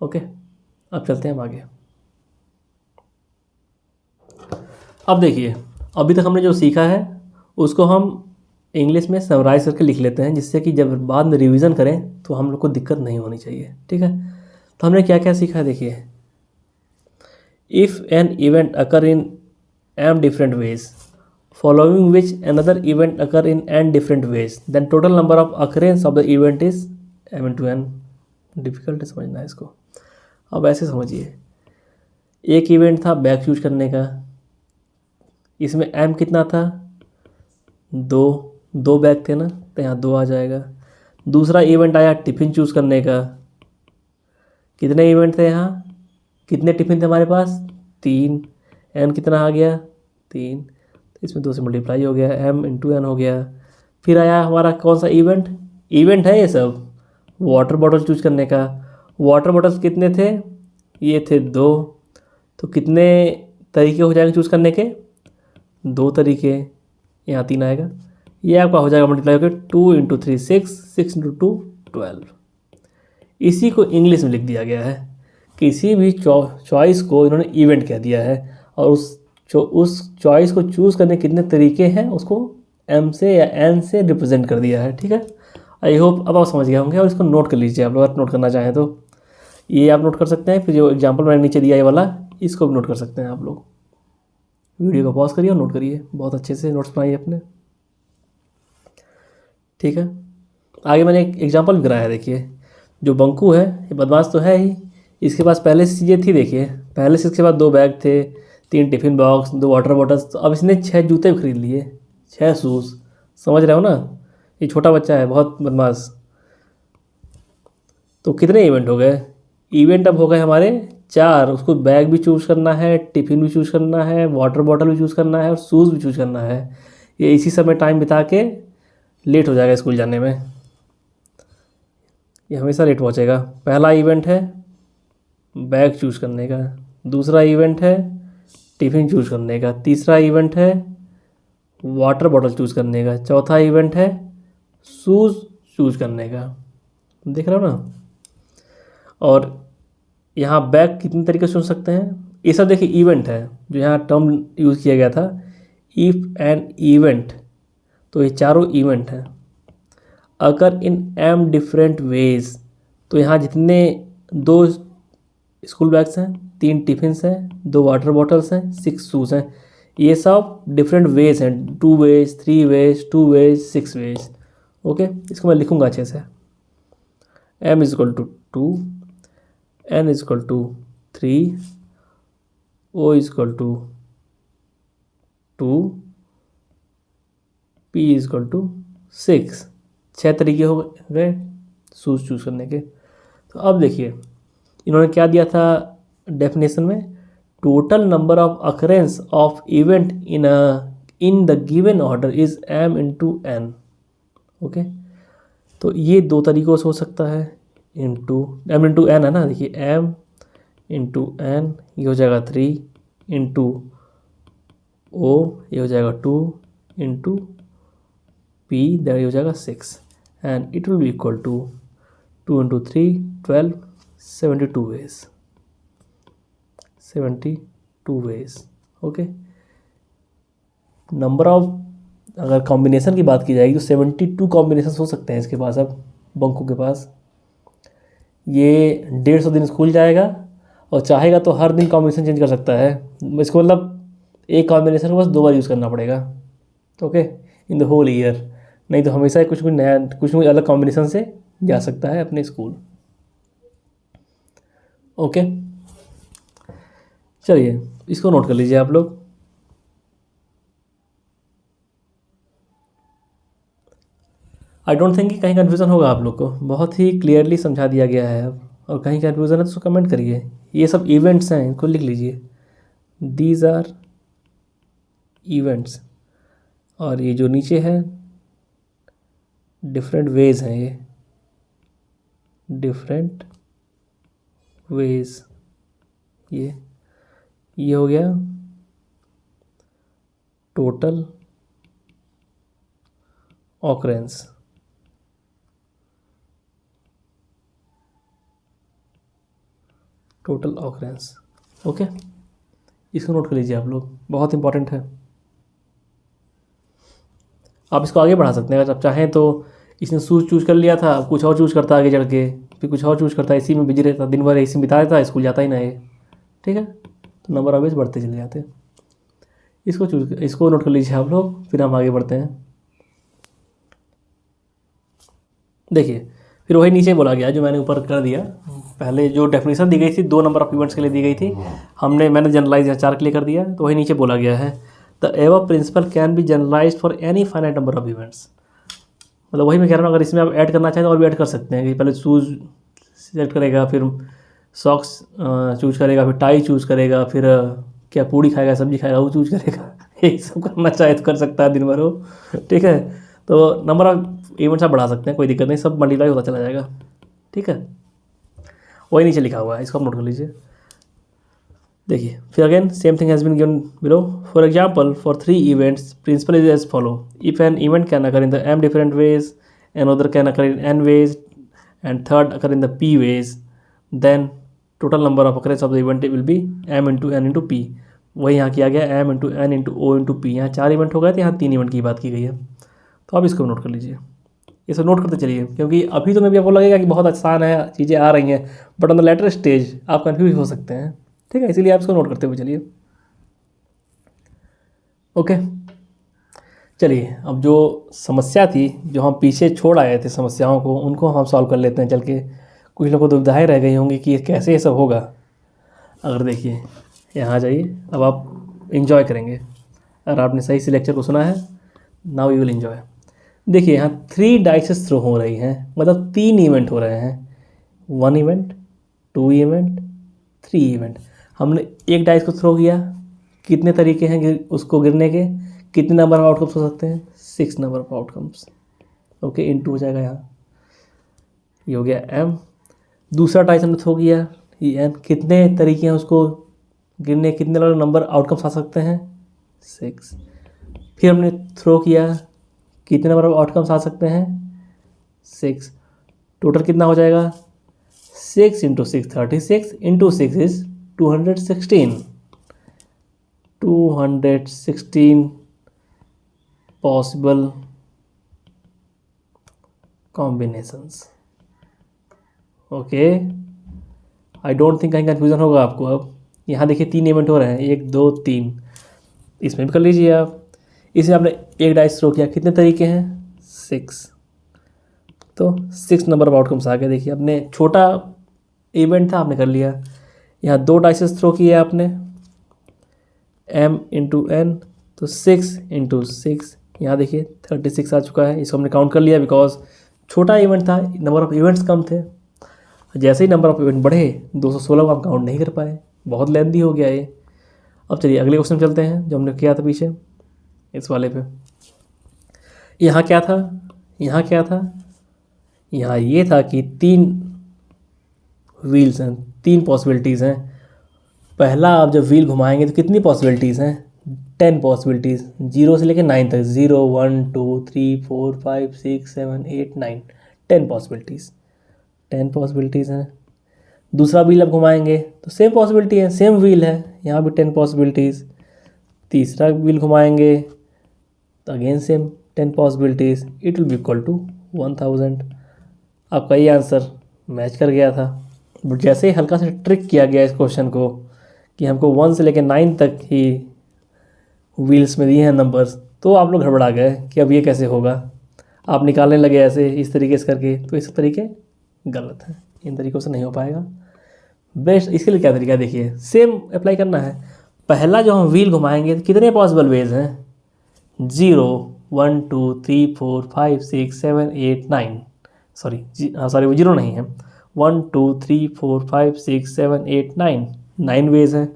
ओके, अब चलते हैं हम आगे। अब देखिए, अभी तक हमने जो सीखा है उसको हम इंग्लिश में समराइज़ करके लिख लेते हैं, जिससे कि जब बाद में रिवीजन करें तो हम लोग को दिक्कत नहीं होनी चाहिए। ठीक है, तो हमने क्या क्या सीखा है देखिए। If an event occur in m different ways following which another event occur in n different ways, then total number of occurrence of the event is m into n। Difficult है समझना है इसको। अब ऐसे समझिए, एक इवेंट था bag choose करने का, इसमें m कितना था, 2 बैग थे ना, तो यहाँ 2 आ जाएगा। दूसरा इवेंट आया टिफ़िन चूज़ करने का, कितने इवेंट थे यहाँ, कितने टिफ़िन थे हमारे पास, 3, n कितना आ गया 3, तो इसमें 2 से मल्टीप्लाई हो गया, m इंटू एन हो गया। फिर आया हमारा कौन सा इवेंट है ये सब, वाटर बॉटल चूज करने का। वाटर बॉटल्स कितने थे, ये थे 2, तो कितने तरीके हो जाएंगे चूज़ करने के, 2 तरीके, यहाँ 3 आएगा। ये आपका हो जाएगा मल्टीप्लाई होकर 2 इंटू 3 6, 6 इंटू 2 12। इसी को इंग्लिश में लिख दिया गया है, किसी भी चॉइस को इन्होंने इवेंट कह दिया है, और उस चॉइस को चूज़ करने कितने तरीके हैं उसको m से या n से रिप्रेजेंट कर दिया है। ठीक है, आई होप अब आप समझ गए होंगे, और इसको नोट कर लीजिए आप लोग, अगर नोट करना चाहें तो ये आप नोट कर सकते हैं। फिर जो एग्जाम्पल मैंने नीचे दिया ये वाला, इसको भी नोट कर सकते हैं आप लोग। वीडियो को पॉज करिए और नोट करिए, बहुत अच्छे से नोट्स बनाइए अपने। ठीक है, आगे मैंने एक एग्जाम्पल भी कराया है। देखिए, जो बंकू है ये बदमाश तो है ही, इसके पास पहले से चीज़ें थी। देखिए, पहले से इसके पास 2 बैग थे, 3 टिफ़िन बॉक्स, 2 वाटर बॉटल्स, तो अब इसने 6 जूते भी खरीद लिए, 6 शूज़। समझ रहे हो ना, ये छोटा बच्चा है बहुत बदमाश। तो कितने इवेंट हो गए, इवेंट अब हो गए हमारे 4। उसको बैग भी चूज़ करना है, टिफ़िन भी चूज़ करना है, वाटर बॉटल भी चूज़ करना है, और शूज़ भी चूज़ करना है। ये इसी समय टाइम बिता के लेट हो जाएगा स्कूल जाने में, ये हमेशा लेट पहुँचेगा। पहला इवेंट है बैग चूज़ करने का, दूसरा इवेंट है टिफ़िन चूज़ करने का, तीसरा इवेंट है वाटर बॉटल चूज़ करने का, चौथा इवेंट है शूज़ चूज़ करने का। देख रहे हो ना, और यहाँ बैग कितने तरीके से चुन सकते हैं, ये सब देखिए इवेंट है। जो यहाँ टर्म यूज़ किया गया था, इफ़ एन इवेंट, तो ये चारों इवेंट हैं। अगर इन m डिफरेंट वेज, तो यहाँ जितने 2 स्कूल बैग्स हैं, 3 टिफ़िन्स हैं, 2 वाटर बॉटल्स हैं, 6 शूज़ हैं, ये सब डिफरेंट वेज हैं, 2 ways, 3 ways, 2 ways, 6 ways. Okay, इसको मैं लिखूँगा अच्छे से। m is equal to 2, n is equal to 3, o is equal to 2, p is equal to 6। 6 तरीके हो गए शूज़ चूज़ करने के। तो अब देखिए, इन्होंने क्या दिया था डेफिनेशन में, total number of occurrence of event in the given order is m into n. Okay, तो ये 2 तरीक़ों से हो सकता है, m इंटू एन है ना। देखिए, m इंटू एन, ये हो जाएगा 3 इंटू o, ये हो जाएगा 2 इंटू p, दैट हो जाएगा 6, and it will be equal to 2 into 3 12, 72 ways, 72 ways. Okay, number of, अगर कॉम्बिनेशन की बात की जाएगी तो 72 कॉम्बिनेशन हो सकते हैं इसके पास। अब बंकू के पास ये 150 दिन स्कूल जाएगा, और चाहेगा तो हर दिन कॉम्बिनेशन चेंज कर सकता है। इसको मतलब एक कॉम्बिनेशन को बस 2 बार यूज़ करना पड़ेगा, okay, in the whole year. नहीं तो हमेशा कुछ नया, कुछ अलग कॉम्बिनेशन से जा सकता है अपने स्कूल। ओके, चलिए इसको नोट कर लीजिए आप लोग। आई डोंट थिंक कि कहीं कन्फ्यूज़न होगा आप लोग को, बहुत ही क्लियरली समझा दिया गया है अब। और कहीं कन्फ्यूज़न है तो उसको कमेंट करिए। ये सब इवेंट्स हैं, इनको लिख लीजिए, दीज आर इवेंट्स। और ये जो नीचे है डिफरेंट वेज हैं, ये डिफरेंट वेज, ये हो गया total occurrence. Total occurrence, okay, इसको नोट कर लीजिए आप लोग, बहुत इंपॉर्टेंट है। आप इसको आगे बढ़ा सकते हैं अगर आप चाहें तो। इसने शूज़ चूज़ कर लिया था, कुछ और चूज़ करता आगे चढ़ के, फिर कुछ और चूज़ करता, इसी में बिजी रहता, दिन भर इसी में बिता रहता, स्कूल जाता ही ना ये। ठीक है, तो नंबर ऑलवेज बढ़ते चले जाते हैं। इसको नोट कर लीजिए आप लोग, फिर हम आगे बढ़ते हैं। देखिए, फिर वही नीचे बोला गया जो मैंने ऊपर कर दिया। पहले जो डेफिनेशन दी गई थी 2 नंबर ऑफ इवेंट्स के लिए दी गई थी, मैंने जनरलाइज 4 के लिए कर दिया। तो वही नीचे बोला गया है, the above principle can be generalize for any finite number of events. मतलब वही मैं कह रहा हूँ, अगर इसमें आप ऐड करना चाहें तो और भी ऐड कर सकते हैं कि पहले शूज़ सेलेक्ट करेगा, फिर सॉक्स चूज करेगा, फिर टाई चूज़ करेगा, फिर क्या पूड़ी खाएगा, सब्जी खाएगा, वो चूज करेगा। यही सब करना चाहे तो कर सकता है दिन भर वो, ठीक है। तो नंबर ऑफ इवेंट्स आप बढ़ा सकते हैं, कोई दिक्कत नहीं, सब मल्टीप्लाई होता चला जाएगा, ठीक है। वही नीचे लिखा हुआ है, इसको आप नोट कर लीजिए। देखिए फिर again same thing has been given below. For example for 3 events principle is as follow, if an event can occur in the m different ways, another can occur in n ways, and third occur in the p ways, then total number of occurrence of the event will be m into n into p। वही यहाँ किया गया m into n into o into p। यहाँ 4 event हो गए थे, यहाँ 3 event की बात की गई है। तो आप इसको नोट कर लीजिए, ये सब नोट करते चलिए, क्योंकि अभी तो मैं भी आपको लगेगा कि बहुत आसान है, चीज़ें आ रही हैं, but on the later stage आप कन्फ्यूज हो सकते हैं, ठीक है। इसीलिए आप इसको नोट करते हुए चलिए, ओके। चलिए अब जो समस्या थी, जो हम पीछे छोड़ आए थे समस्याओं को, उनको हम सॉल्व कर लेते हैं चल के। कुछ लोगों को दुविधाएं रह गई होंगी कि कैसे ये सब होगा। अगर देखिए यहाँ आ जाइए, अब आप इन्जॉय करेंगे। अगर आपने सही से लेक्चर को सुना है, नाउ यू विल इन्जॉय। देखिए यहाँ 3 डाइसेस थ्रो हो रही हैं, मतलब 3 इवेंट हो रहे हैं। 1 इवेंट, 2 इवेंट, 3 इवेंट। हमने एक डाइस को थ्रो किया, कितने तरीके हैं उसको गिरने के, कितने नंबर ऑफ आउटकम्स हो सकते हैं, 6 number of outcomes, okay. Into हो जाएगा यहाँ, ये हो गया m। दूसरा डाइस हमने थ्रो किया, ये n। कितने तरीके हैं उसको गिरने, कितने नंबर आउटकम्स आ सकते हैं, 6। फिर हमने थ्रो किया, कितने नंबर ऑफ आउटकम्स आ सकते हैं, 6। टोटल कितना हो जाएगा, 6 into 6 36, into 6 is 216। 216 possible combinations, okay. I don't think कहीं कन्फ्यूज़न होगा आपको। अब यहाँ देखिए 3 इवेंट हो रहे हैं, 1 2 3, इसमें भी कर लीजिए आप। इसमें आपने एक डाइस थ्रो किया, कितने तरीके हैं, 6। तो 6 नंबर ऑफ आउटकम्स आ गए। देखिए अपने छोटा इवेंट था, आपने कर लिया। यहाँ 2 डाइसेस थ्रो किए आपने, m इंटू n, तो 6 इंटू 6, यहाँ देखिए 36 आ चुका है। इसको हमने काउंट कर लिया बिकॉज छोटा इवेंट था, नंबर ऑफ इवेंट्स कम थे। जैसे ही नंबर ऑफ इवेंट बढ़े, 216 को हम काउंट नहीं कर पाए, बहुत लेंदी हो गया ये। अब चलिए अगले क्वेश्चन चलते हैं, जो हमने किया था पीछे इस वाले पे। यहाँ क्या था, यहाँ क्या था, यहाँ ये था कि 3 व्हील्स हैं, 3 पॉसिबिलिटीज़ हैं। पहला आप जब व्हील घुमाएंगे तो कितनी पॉसिबिलिटीज़ हैं, 10 पॉसिबिलिटीज़, 0 से लेकर 9 तक, 0 1 2 3 4 5 6 7 8 9, 10 पॉसिबिलिटीज़, 10 पॉसिबिलिटीज़ हैं। दूसरा व्हील अब घुमाएंगे तो सेम पॉसिबिलिटी है, सेम व्हील है, यहाँ भी 10 पॉसिबिलिटीज़। तीसरा व्हील घुमाएंगे तो again same 10 possibilities, it will be equal to 1000। आपका ये आंसर मैच कर गया था। बट जैसे ही हल्का सा ट्रिक किया गया इस क्वेश्चन को कि हमको 1 से लेकर 9 तक ही व्हील्स में दिए हैं नंबर्स, तो आप लोग घबरा गए कि अब ये कैसे होगा। आप निकालने लगे ऐसे इस तरीके से करके, तो इस तरीके गलत है, इन तरीक़ों से नहीं हो पाएगा। बेस्ट इसके लिए क्या तरीका है, देखिए सेम अप्लाई करना है। पहला जो हम व्हील घुमाएंगे तो कितने पॉसिबल वेज हैं, 0 1 2 3 4 5 6 7 8 9, सॉरी वो 0 नहीं है, 1 2 3 4 5 6 7 8 9, 9 वेज हैं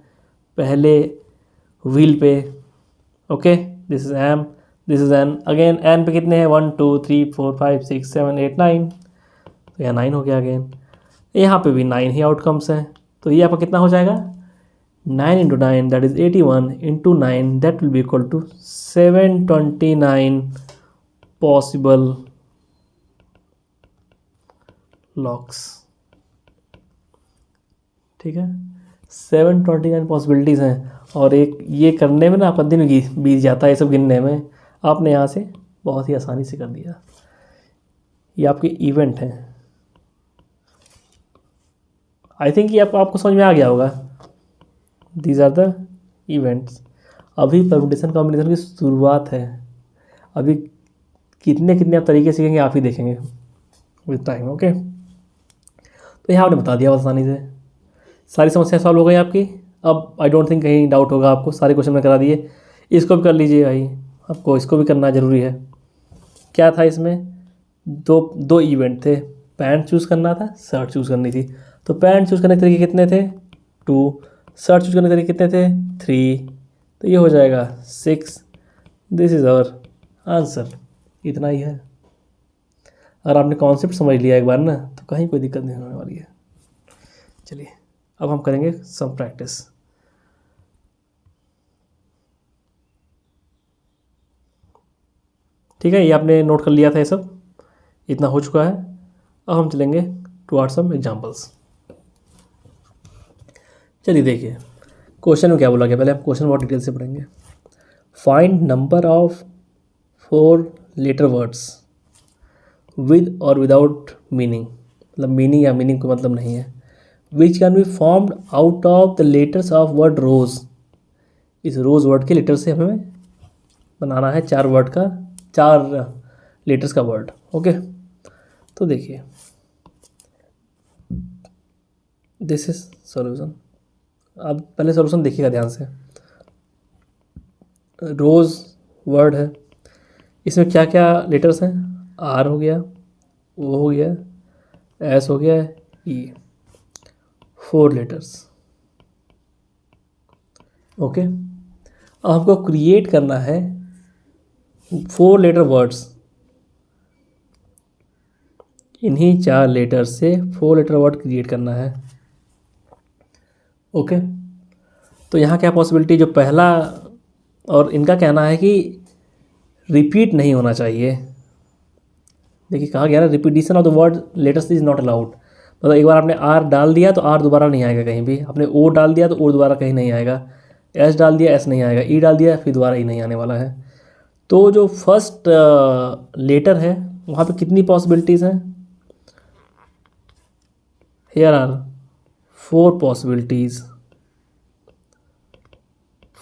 पहले व्हील पे, okay. This is m, this is n, again n पे कितने हैं, 1 2 3 4 5 6 7 8 9, तो यहाँ 9 हो गया अगेन। यहाँ पे भी 9 ही आउटकम्स हैं, तो ये आपका कितना हो जाएगा, 9 into 9 that is 81 into 9 that will be equal to 729 possible locks, ठीक है। 729 पॉसिबिलिटीज़ हैं, और एक ये करने में ना आपका दिन बीत जाता है, ये सब गिनने में। आपने यहाँ से बहुत ही आसानी से कर दिया। ये आपके इवेंट हैं, आई थिंक ये आपको समझ में आ गया होगा। These are the events. अभी परमुटेशन कॉम्बिनेशन की शुरुआत है, अभी कितने कितने आप तरीके सीखेंगे आप ही देखेंगे विद टाइम, ओके। तो यहाँ आपने बता दिया बहुत आसानी से, सारी समस्या सॉल्व हो गई आपकी। अब आई डोंट थिंक कहीं डाउट होगा आपको, सारे क्वेश्चन में करा दिए। इसको भी कर लीजिए भाई, आपको इसको भी करना ज़रूरी है। क्या था इसमें, दो इवेंट थे, पैंट चूज़ करना था, शर्ट चूज़ करनी थी। तो पैंट चूज़ करने के तरीके कितने थे, 2, शर्ट चूज़ करने के तरीके कितने थे, 3, तो ये हो जाएगा 6। This is our answer. इतना ही है। अगर आपने कॉन्सेप्ट समझ लिया एक बार ना तो कहीं कोई दिक्कत नहीं होने वाली है। चलिए अब हम करेंगे सम प्रैक्टिस। ठीक है, ये आपने नोट कर लिया था, ये सब इतना हो चुका है। अब हम चलेंगे टुवार्ड सम एग्जांपल्स। चलिए देखिए क्वेश्चन में क्या बोला गया, पहले हम क्वेश्चन बहुत डिटेल से पढ़ेंगे। Find number of 4 letter words with और विदाउट मीनिंग, मतलब मीनिंग या मीनिंग को मतलब नहीं है, which can be formed out of the letters of word rose. इस रोज वर्ड के लेटर से हमें बनाना है 4 वर्ड का, 4 लेटर्स का वर्ड। ओके, तो देखिए दिस इज सॉल्यूशन। अब पहले सॉल्यूशन देखिएगा ध्यान से। रोज वर्ड है, इसमें क्या क्या लेटर्स हैं, आर हो गया, ओ हो गया, एस हो गया, ई, 4 लेटर्स। ओके, अब हमको क्रिएट करना है 4 लेटर वर्ड्स। इन्हीं 4 लेटर से 4 लेटर वर्ड क्रिएट करना है। ओके, तो यहाँ क्या पॉसिबिलिटी, जो पहला, और इनका कहना है कि रिपीट नहीं होना चाहिए। देखिए कहा गया ना, repetition of the word letters is not allowed. मतलब एक बार आपने आर डाल दिया तो आर दोबारा नहीं आएगा कहीं भी, आपने ओ डाल दिया तो ओ दोबारा कहीं नहीं आएगा, एस डाल दिया एस नहीं आएगा, ई डाल दिया फिर दोबारा ई नहीं आने वाला है। तो जो फर्स्ट लेटर है वहाँ पे कितनी पॉसिबिलिटीज़ हैं, here are 4 possibilities,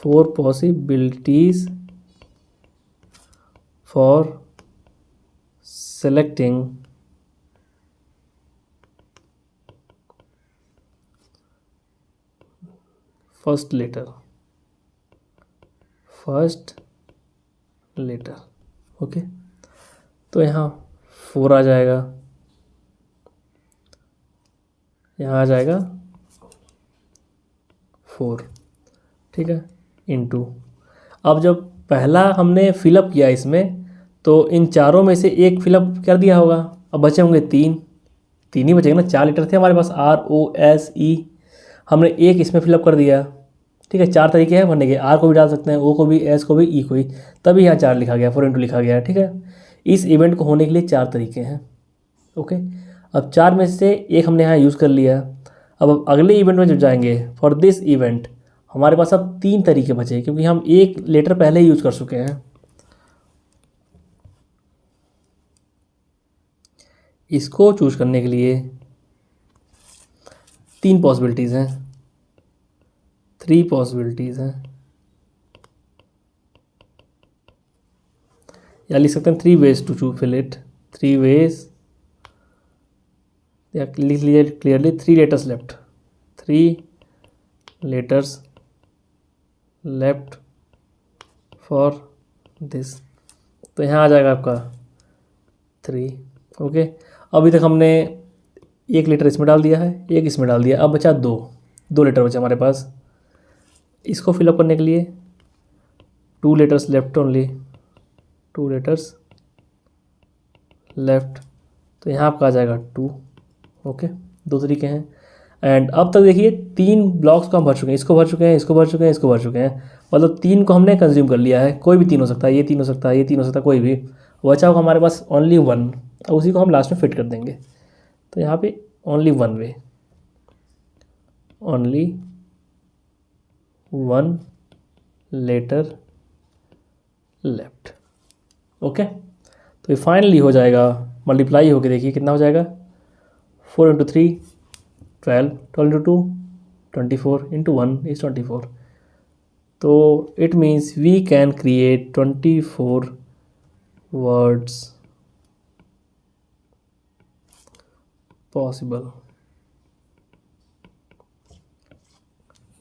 4 possibilities for selecting first letter। Okay, तो यहाँ 4 आ जाएगा, यहाँ आ जाएगा 4, ठीक है, इनटू। अब जब पहला हमने फिलअप किया इसमें तो इन चारों में से एक फिलअप कर दिया होगा, अब बचे होंगे 3 ही बचेंगे ना, 4 लेटर थे हमारे पास, आर ओ एस ई, हमने एक इसमें फिलअप कर दिया। ठीक है, 4 तरीके हैं भरने के, आर को भी डाल सकते हैं, ओ को भी, एस को भी, ई को भी, तभी यहाँ 4 लिखा गया, 4 इंटू लिखा गया। ठीक है, इस इवेंट को होने के लिए 4 तरीके हैं। ओके, अब 4 में से एक हमने यहाँ यूज़ कर लिया। अब अगले इवेंट में जब जाएंगे फॉर दिस इवेंट, हमारे पास अब 3 तरीके बचे क्योंकि हम एक लेटर पहले ही यूज़ कर चुके हैं। इसको चूज करने के लिए 3 पॉसिबिलिटीज़ हैं, 3 पॉसिबिलिटीज़ हैं, या लिख सकते हैं 3 ways to fill it, 3 ways, या लिख लीजिए clearly 3 letters left, 3 letters left for this. तो यहाँ आ जाएगा आपका 3। ओके, अभी तक हमने एक लेटर इसमें डाल दिया है, एक इसमें डाल दिया, अब बचा 2 लेटर बचे हमारे पास। इसको फिलअप करने के लिए 2 letters left only, 2 letters left, तो यहाँ आपका आ जाएगा 2। ओके, 2 तरीके हैं। एंड अब तक देखिए 3 ब्लॉक्स को हम भर चुके हैं, इसको भर चुके हैं, इसको भर चुके हैं, इसको भर चुके हैं, मतलब 3 को हमने कंज्यूम कर लिया है। कोई भी 3 हो सकता है, ये 3 हो सकता है, ये 3 हो सकता है, कोई भी। बचा होगा हमारे पास ओनली 1, और उसी को हम लास्ट में फिट कर देंगे। तो यहाँ पे ओनली 1 वे, ओनली 1 लेटर लेफ्ट। ओके, तो ये फाइनली हो जाएगा, मल्टीप्लाई होके देखिए कितना हो जाएगा, 4 इंटू 3 12, 12 इंटू 2 24, इंटू 1 इज 24। तो it means we can create 24 words possible.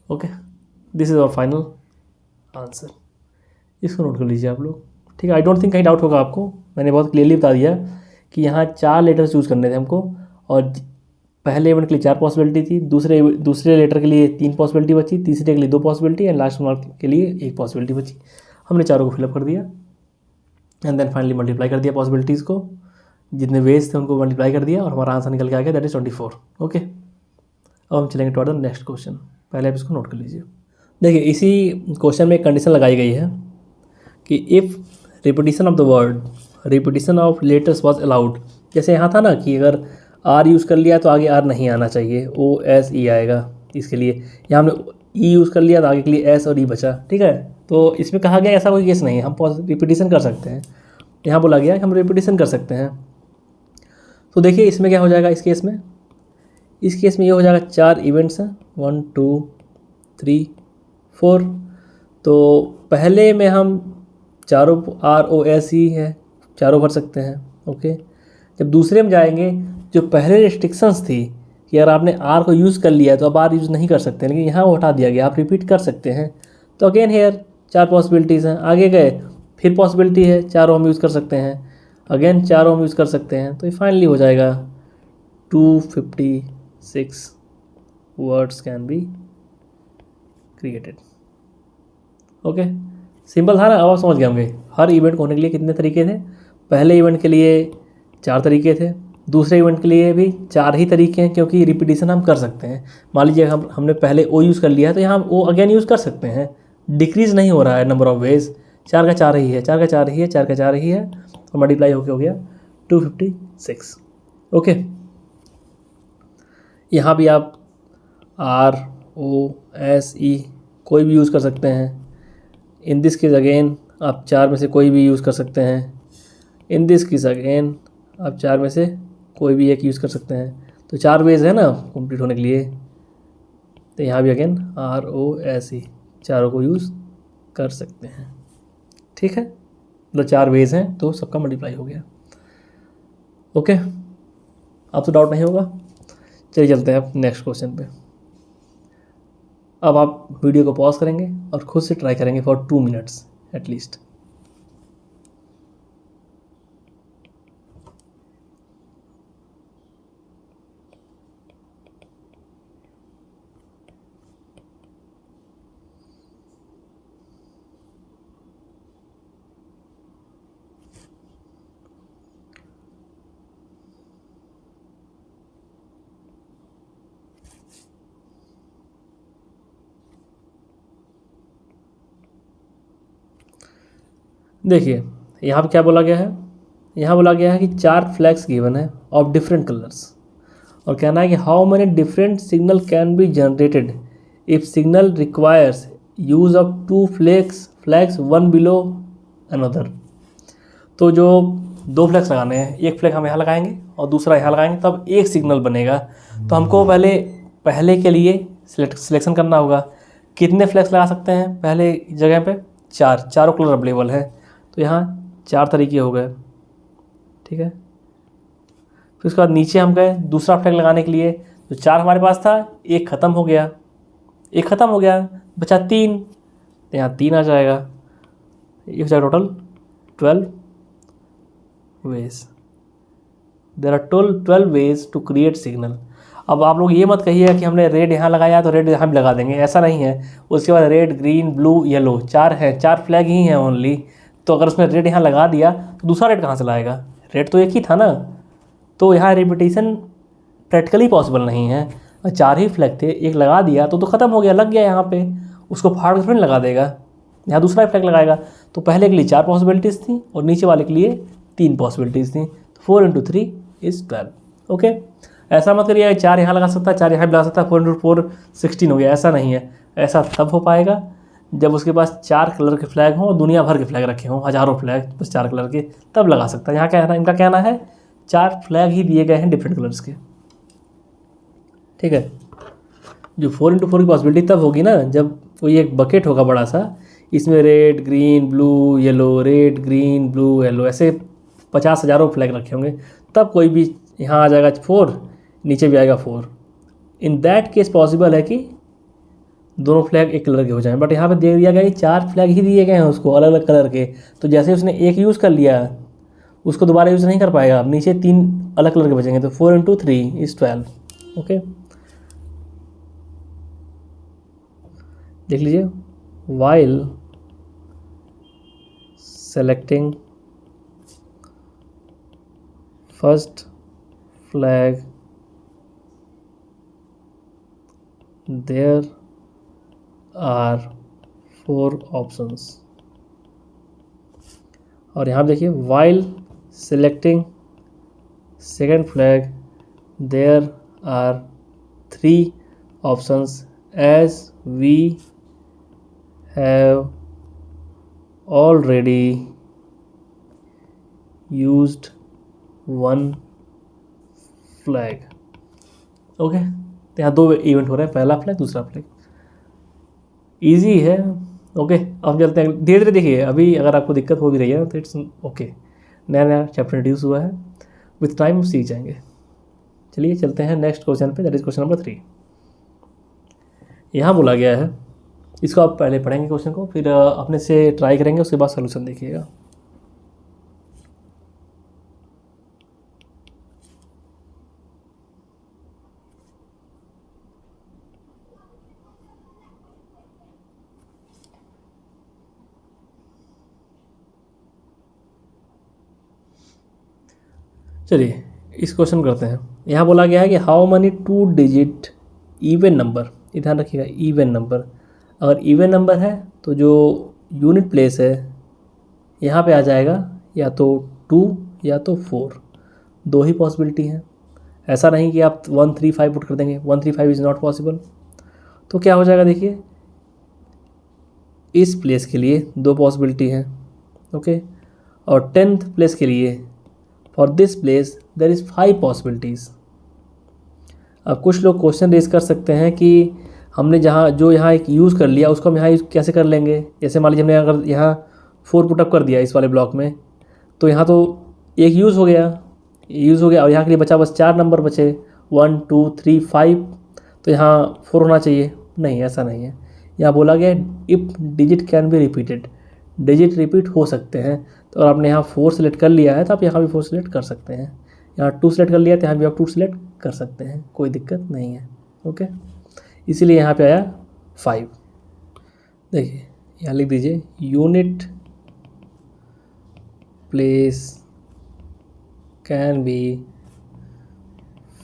Okay, this is our final answer. इसको नोट कर लीजिए आप लोग। ठीक है, आई डोंट थिंक कहीं डाउट होगा आपको, मैंने बहुत क्लियरली बता दिया कि यहाँ 4 लेटर्स चूज़ करने थे हमको, और पहले इवेंट के लिए 4 पॉसिबिलिटी थी, दूसरे लेटर के लिए 3 पॉसिबिलिटी बची, तीसरे के लिए 2 पॉसिबिलिटी एंड लास्ट मार्क के लिए 1 पॉसिबिलिटी बची। हमने चारों को फिलअप कर दिया एंड देन फाइनली मल्टीप्लाई कर दिया पॉसिबिलिटीज़ को, जितने वेज थे उनको मल्टीप्लाई कर दिया और हमारा आंसर निकल के आ गया, दैट इज़ 24। ओके, अब हम चलेंगे टुवर्ड द नेक्स्ट क्वेश्चन। पहले आप इसको नोट कर लीजिए। देखिए, इसी क्वेश्चन में एक कंडीशन लगाई गई है कि if repetition of the word, repetition of letters was allowed. जैसे यहाँ था ना कि अगर आर यूज़ कर लिया तो आगे आर नहीं आना चाहिए, ओ एस ई आएगा इसके लिए। यहाँ हमने ई यूज़ कर लिया तो आगे के लिए एस और ई बचा। ठीक है, तो इसमें कहा गया ऐसा कोई केस नहीं है, हम रिपीटिशन कर सकते हैं। यहाँ बोला गया कि हम रिपीटिशन कर सकते हैं। तो देखिए इसमें क्या हो जाएगा, इस केस में ये हो जाएगा 4 इवेंट्स हैं, 1 2 3 4। तो पहले में हम चारों आर ओ एस ई है, चारों भर सकते हैं। ओके, जब दूसरे में जाएंगे, जो पहले रिस्ट्रिक्शंस थी कि अगर आपने आर को यूज़ कर लिया तो अब आर यूज़ नहीं कर सकते, लेकिन यहाँ वो हटा दिया गया, आप रिपीट कर सकते हैं। तो अगेन हेयर 4 पॉसिबिलिटीज़ हैं, आगे गए फिर पॉसिबिलिटी है, चारों हम यूज़ कर सकते हैं, अगेन चारों हम यूज़ कर सकते हैं। तो ये फाइनली हो जाएगा 256 words can be created. Okay, simple था ना, अब आप समझ गए होंगे हर इवेंट को होने के लिए कितने तरीके थे। पहले इवेंट के लिए 4 तरीके थे, दूसरे इवेंट के लिए भी 4 ही तरीके हैं, क्योंकि रिपीटिशन हम कर सकते हैं। मान लीजिए हमने पहले ओ यूज़ कर लिया है तो यहाँ हम ओ अगेन यूज़ कर सकते हैं, डिक्रीज़ नहीं हो रहा है नंबर ऑफ वेज। 4 का 4 ही है, 4 का 4 ही है, 4 का 4 ही है, और मल्टीप्लाई होके हो गया 256। ओके, यहाँ भी आप आर ओ एस ई कोई भी यूज़ कर सकते हैं। इन दिस केस अगेन आप 4 में से कोई भी यूज़ कर सकते हैं। इन दिस केस अगेन आप 4 में से कोई भी एक यूज़ कर सकते हैं। तो 4 वेज है ना कंप्लीट होने के लिए। तो यहाँ भी again R O S E चारों को यूज़ कर सकते हैं। ठीक है, मतलब 4 वेज हैं तो सबका मल्टीप्लाई हो गया। ओके, अब तो डाउट नहीं होगा। चलिए चलते हैं अब नेक्स्ट क्वेश्चन पे। अब आप वीडियो को पॉज करेंगे और खुद से ट्राई करेंगे फॉर 2 मिनट्स एटलीस्ट। देखिए यहाँ पे क्या बोला गया है, यहाँ बोला गया है कि 4 फ्लैग्स गिवन है ऑफ डिफरेंट कलर्स, और कहना है कि how many different signal can be generated if signal requires use of 2 flags one below another. तो जो 2 फ्लैग्स लगाने हैं, एक फ्लैग हम यहाँ लगाएंगे और दूसरा यहाँ लगाएंगे, तब एक सिग्नल बनेगा। तो हमको पहले के लिए सिलेक्शन करना होगा कितने फ्लैग्स लगा सकते हैं। पहले जगह पे 4, चारों कलर अवेलेबल है, तो यहाँ 4 तरीके हो गए। ठीक है, फिर उसके बाद नीचे हम गए दूसरा फ्लैग लगाने के लिए, तो 4 हमारे पास था, एक ख़त्म हो गया, बचा 3, तो यहाँ 3 आ जाएगा। ये हो जाएगा total 12 ways. There are 12 ways to create signal. अब आप लोग ये मत कहिएगा कि हमने रेड यहाँ लगाया तो रेड यहाँ भी लगा देंगे, ऐसा नहीं है। उसके बाद रेड, ग्रीन, ब्लू, येलो 4 है, 4 फ्लैग ही हैं ओनली। तो अगर उसमें रेड यहाँ लगा दिया तो दूसरा रेड कहाँ से लाएगा, रेड तो एक ही था ना। तो यहाँ रिपीटिशन प्रैक्टिकली पॉसिबल नहीं है। 4 ही फ्लैग थे, एक लगा दिया तो ख़त्म हो गया, लग गया यहाँ पे, उसको फाड़ कर फिर लगा देगा, यहाँ दूसरा फ्लैग लगाएगा। तो पहले के लिए 4 पॉसिबिलिटीज़ थी और नीचे वाले के लिए 3 पॉसिबिलिटीज़ थी। 4 × 3 = 12। ओके, ऐसा मत करिए 4 यहाँ लगा सकता है, 4 यहाँ भी लगा सकता है, 4 × 4 16 हो गया, ऐसा नहीं है। ऐसा तब हो पाएगा जब उसके पास 4 कलर के फ्लैग हों और दुनिया भर के फ्लैग रखे हों, हज़ारों फ्लैग बस 4 कलर के, तब लगा सकता है। यहाँ क्या है, इनका कहना है 4 फ्लैग ही दिए गए हैं डिफरेंट कलर्स के। ठीक है, जो 4 × 4 की पॉसिबिलिटी तब होगी ना जब कोई एक बकेट होगा बड़ा सा, इसमें red, green, blue, yellow, red, green, blue, yellow, ऐसे 50 हज़ारों फ्लैग रखे होंगे, तब कोई भी यहाँ आ जाएगा 4, नीचे भी आएगा 4। इन दैट केस पॉसिबल है कि दोनों फ्लैग एक कलर के हो जाएं, बट यहाँ पे दे दिया गया कि 4 फ्लैग ही दिए गए हैं उसको अलग अलग कलर के। तो जैसे उसने एक यूज़ कर लिया उसको दोबारा यूज़ नहीं कर पाएगा, अब नीचे 3 अलग कलर के बचेंगे। तो 4 × 3 = 12। ओके, देख लीजिए, while selecting first flag there are 4 options. और यहाँ देखिए, while selecting second flag there are 3 options as we have already used 1 flag. Okay, तो यहाँ 2 इवेंट हो रहे हैं, पहला फ्लैग दूसरा फ्लैग। ईजी है। ओके, अब चलते हैं धीरे धीरे। देखिए, अभी अगर आपको दिक्कत हो भी रही है तो इट्स ओके, नया नया चैप्टर इंट्रोड्यूस हुआ है, विथ टाइम सीख जाएंगे। चलिए चलते हैं नेक्स्ट क्वेश्चन पे, दैट इज क्वेश्चन नंबर 3। यहाँ बोला गया है, इसको आप पहले पढ़ेंगे क्वेश्चन को, फिर अपने से ट्राई करेंगे, उसके बाद सोल्यूशन देखिएगा। चलिए इस क्वेश्चन करते हैं। यहाँ बोला गया है कि how many 2 digit even number, ध्यान रखिएगा इवन नंबर, अगर इवन नंबर है तो जो यूनिट प्लेस है यहाँ पे आ जाएगा या तो 2 या तो 4, 2 ही पॉसिबिलिटी हैं। ऐसा नहीं कि आप 135 पुट कर देंगे, 135 इज़ नॉट पॉसिबल। तो क्या हो जाएगा, देखिए इस प्लेस के लिए 2 पॉसिबिलिटी हैं, ओके, और 10th प्लेस के लिए for this place there is 5 possibilities. अब कुछ लोग क्वेश्चन रेज कर सकते हैं कि हमने जो यहाँ एक यूज़ कर लिया उसको हम यहाँ यूज़ कैसे कर लेंगे। जैसे मान लीजिए हमने अगर यहाँ 4 पुटअप कर दिया इस वाले ब्लॉक में, तो यहाँ तो एक यूज़ हो गया और यहाँ के लिए बचा बस 4 नंबर बचे, 1 2 3 5, तो यहाँ 4 होना चाहिए। नहीं, ऐसा नहीं है। यहाँ बोला गया if digit can be repeated, digit repeat हो सकते हैं। तो अगर आपने यहाँ 4 सेलेक्ट कर लिया है तो आप यहाँ भी 4 सेलेक्ट कर सकते हैं, यहाँ 2 सेलेक्ट कर लिया तो यहाँ भी आप 2 सेलेक्ट कर सकते हैं, कोई दिक्कत नहीं है। ओके, इसीलिए यहाँ पे आया 5। देखिए यहाँ लिख दीजिए unit place can be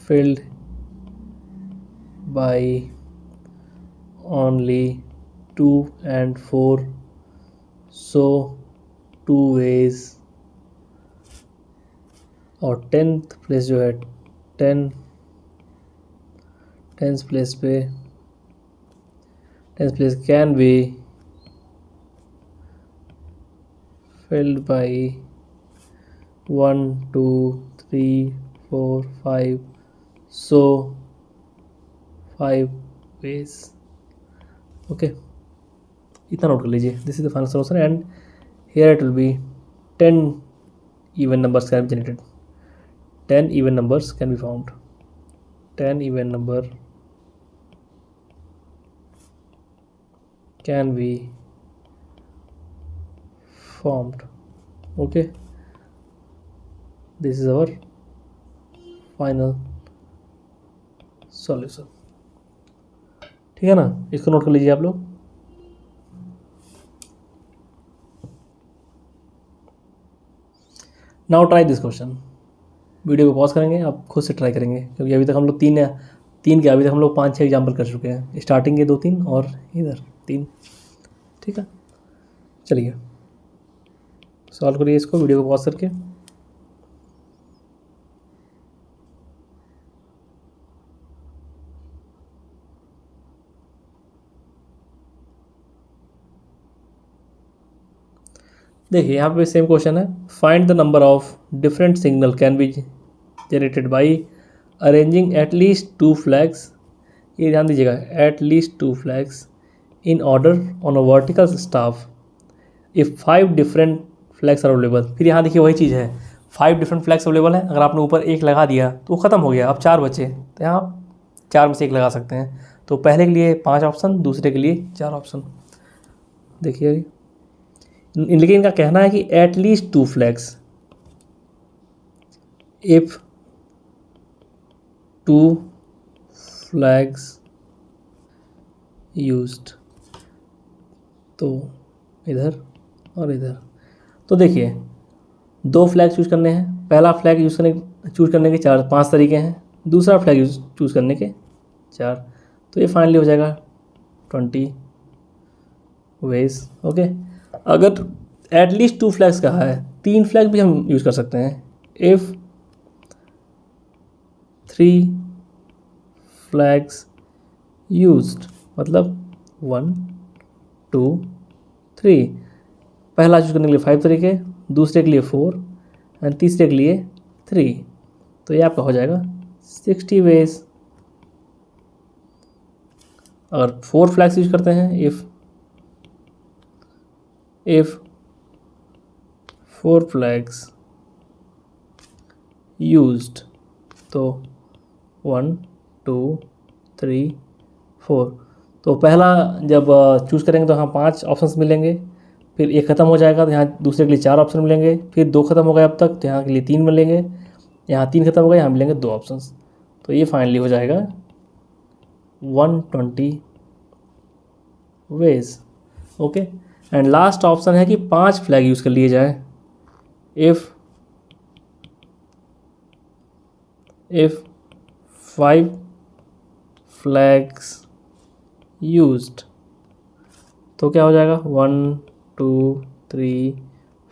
filled by only 2 and 4, so 2 ways। और 10th प्लेस जो है 10th प्लेस पे 10th place can be filled by 1 2 3 4 5, so 5 ways। Okay, इतना नोट कर लीजिए। This is the final solution and here it will B 10 even numbers can be generated, 10 even numbers can be found, 10 even number can be formed। okay, this is our final solution। ठीक है ना, इसको note कर लीजिए आप लोग। Now try this question. Video को pause करेंगे, आप खुद से ट्राई करेंगे, क्योंकि अभी तक हम लोग तीन के अभी तक हम लोग 5-6 एग्जाम्पल कर चुके हैं, स्टार्टिंग के 2-3 और इधर 3। ठीक है, चलिए सॉल्व करिए इसको वीडियो को पॉज करके। देखिए यहाँ पे सेम क्वेश्चन है, find the number of different signal can be generated by arranging at least 2 flags. ये ध्यान दीजिएगा, at least 2 flags in order on a vertical staff if 5 different flags are available. फिर यहाँ देखिए वही चीज़ है, 5 डिफरेंट फ्लैग्स अवेलेबल हैं। अगर आपने ऊपर 1 लगा दिया तो ख़त्म हो गया, अब 4 बचे, तो यहाँ आप 4 में से 1 लगा सकते हैं। तो पहले के लिए 5 ऑप्शन, दूसरे के लिए 4 ऑप्शन। देखिए लेकिन इनका कहना है कि eight least 2 flags, if 2 flags used, तो इधर और इधर। तो देखिए दो फ्लैग चूज करने हैं, पहला फ्लैग चूज करने के 4-5 तरीके हैं, दूसरा फ्लैग चूज करने के 4, तो ये फाइनली हो जाएगा 20 वेज। ओके, अगर एटलीस्ट 2 फ्लैग्स कहा है, 3 फ्लैग भी हम यूज़ कर सकते हैं। इफ़ 3 फ्लैग्स यूज्ड, मतलब 1 2 3, पहला चूज करने के लिए 5 तरीके, दूसरे के लिए 4 एंड तीसरे के लिए 3, तो ये आपका हो जाएगा 60 वेज। अगर 4 फ्लैग्स यूज करते हैं, इफ 4 फ्लैग्स यूज्ड, तो 1 2 3 4, तो पहला जब चूज़ करेंगे तो यहाँ 5 ऑप्शंस मिलेंगे, फिर एक ख़त्म हो जाएगा तो यहाँ दूसरे के लिए 4 ऑप्शन मिलेंगे, फिर 2 ख़त्म हो गए अब तक तो यहाँ के लिए 3 मिलेंगे, यहाँ 3 ख़त्म हो गए, यहाँ मिलेंगे 2 ऑप्शंस, तो ये फाइनली हो जाएगा 120 ways. Okay, and last option है कि 5 फ्लैग यूज़ कर लिए जाए। इफ़ 5 फ्लैग्स यूज्ड, तो क्या हो जाएगा 1 2 3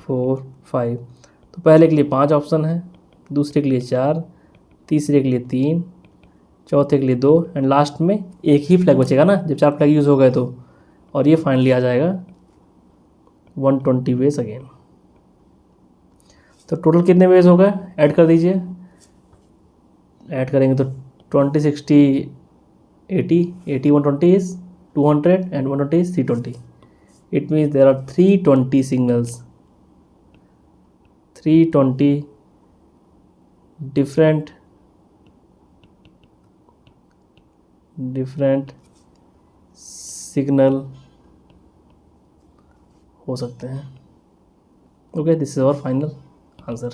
4 5, तो पहले के लिए 5 ऑप्शन है, दूसरे के लिए 4, तीसरे के लिए 3, चौथे के लिए 2 एंड लास्ट में एक ही फ्लैग बचेगा ना जब 4 फ्लैग यूज़ हो गए तो, और ये फाइनली आ जाएगा 120 वेज अगेन। तो टोटल कितने वेज हो गए, ऐड कर दीजिए, ऐड करेंगे तो 20 60 80 80 120 is 200 and 120 is 320. It means there are 320 signals, 320 different signal हो सकते हैं। Okay, this is our final answer.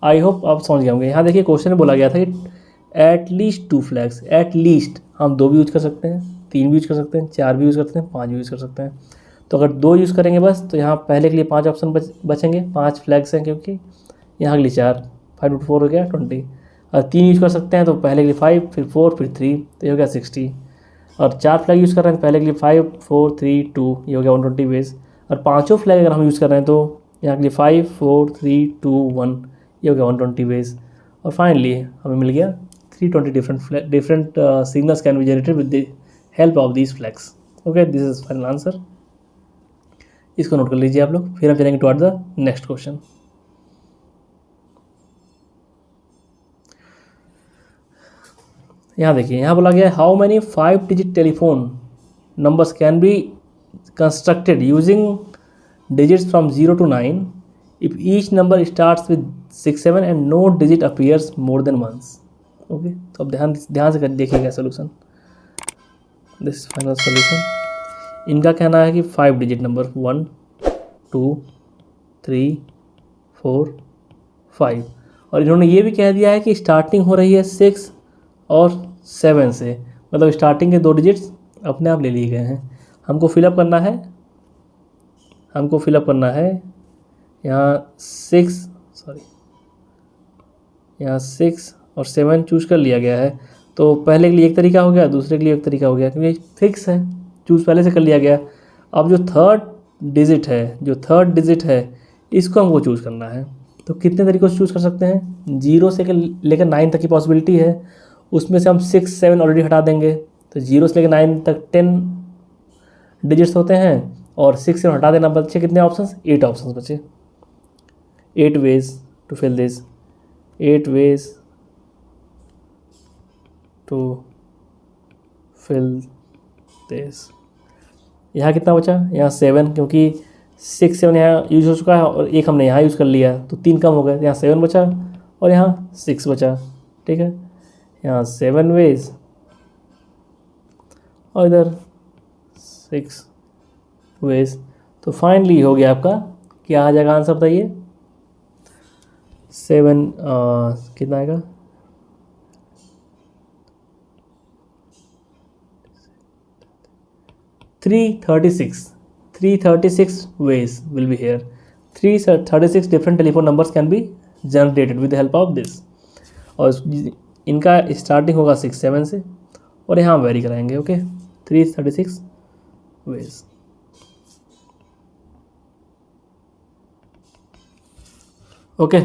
I hope आप समझ गए होंगे। यहाँ देखिए क्वेश्चन में बोला गया था कि एटलीस्ट 2 फ्लैग्स, एटलीस्ट हम 2 भी यूज़ कर सकते हैं, 3 भी यूज़ कर सकते हैं, 4 भी यूज़ कर सकते हैं, 5 भी यूज़ कर सकते हैं। तो अगर 2 यूज़ करेंगे बस, तो यहाँ पहले के लिए 5 ऑप्शन बचेंगे, 5 फ्लैग्स हैं क्योंकि, यहाँ के लिए 4, 5 × 4 हो गया 20। और 3 यूज़ कर सकते हैं तो पहले के लिए 5, फिर 4, फिर 3, तो ये हो गया 60। और 4 फ्लैग यूज़ कर रहे हैं, पहले के लिए 5 4 3 2, ये हो गया 120 वेज। और 5 फ्लैग अगर हम यूज़ कर रहे हैं तो यहाँ के लिए 5 4 3 2 1, ये हो गया 120 वेज। और फाइनली हमें मिल गया 320 different signals can be generated with the help of these flags. Okay, this is final answer, इसको नोट कर लीजिए आप लोग। फिर हम चलेंगे टुवर्ड द नेक्स्ट क्वेश्चन। यहाँ देखिए, यहाँ बोला गया how many 5 digit telephone numbers can be constructed using digits from 0 to 9 if each number starts with 6 7 and no digit appears more than once. Okay, तो अब ध्यान से देखिएगा सोल्यूशन, दिस फाइनल सोल्यूशन। इनका कहना है कि 5 डिजिट नंबर 1 2 3 4 5, और इन्होंने ये भी कह दिया है कि स्टार्टिंग हो रही है 6 और 7 से, मतलब स्टार्टिंग के 2 डिजिट्स अपने आप ले लिए गए हैं। हमको फिलअप करना है यहाँ 6 और 7 चूज कर लिया गया है, तो पहले के लिए एक तरीका हो गया, दूसरे के लिए एक तरीका हो गया, क्योंकि फिक्स है, चूज पहले से कर लिया गया। अब जो थर्ड डिजिट है इसको हमको चूज़ करना है, तो कितने तरीक़ों से चूज़ कर सकते हैं, 0 से लेकर 9 तक की पॉसिबिलिटी है, उसमें से हम 6 7 ऑलरेडी हटा देंगे, तो 0 से लेकर 9 तक 10 डिजिट्स होते हैं, और 6 से हटा देना, बचे कितने ऑप्शंस, 8 ऑप्शंस बचे। 8 ways to fill this, 8 ways to fill this. यहाँ कितना बचा, यहाँ 7, क्योंकि 6 7 यहाँ यूज हो चुका है और एक हमने यहाँ यूज़ कर लिया, तो 3 कम हो गए, यहाँ 7 बचा और यहाँ 6 बचा। ठीक है, यहाँ 7 वेज और इधर 6 वेज, तो फाइनली हो गया आपका, क्या आ जाएगा आंसर बताइए, 7 कितना आएगा, 336 ways will be here. 336 different telephone numbers can be generated with the help of this. और इनका स्टार्टिंग होगा 6 7 से और यहाँ वेरी कराएंगे. Okay 336 ways. ओके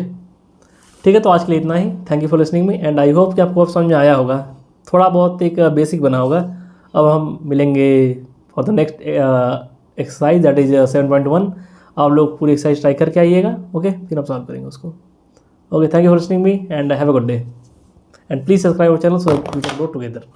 ठीक है, तो आज के लिए इतना ही. Thank you for listening me and I hope कि आपको अब समझ में आया होगा. थोड़ा बहुत एक बेसिक बना होगा. अब हम मिलेंगे for the next exercise that is 7.1. आप लोग पूरी एक्सरसाइज ट्राई करके आइएगा. ओके फिर हम सॉल्व करेंगे उसको. Okay thank you for listening me and have a good day and please subscribe our channel so we can grow together.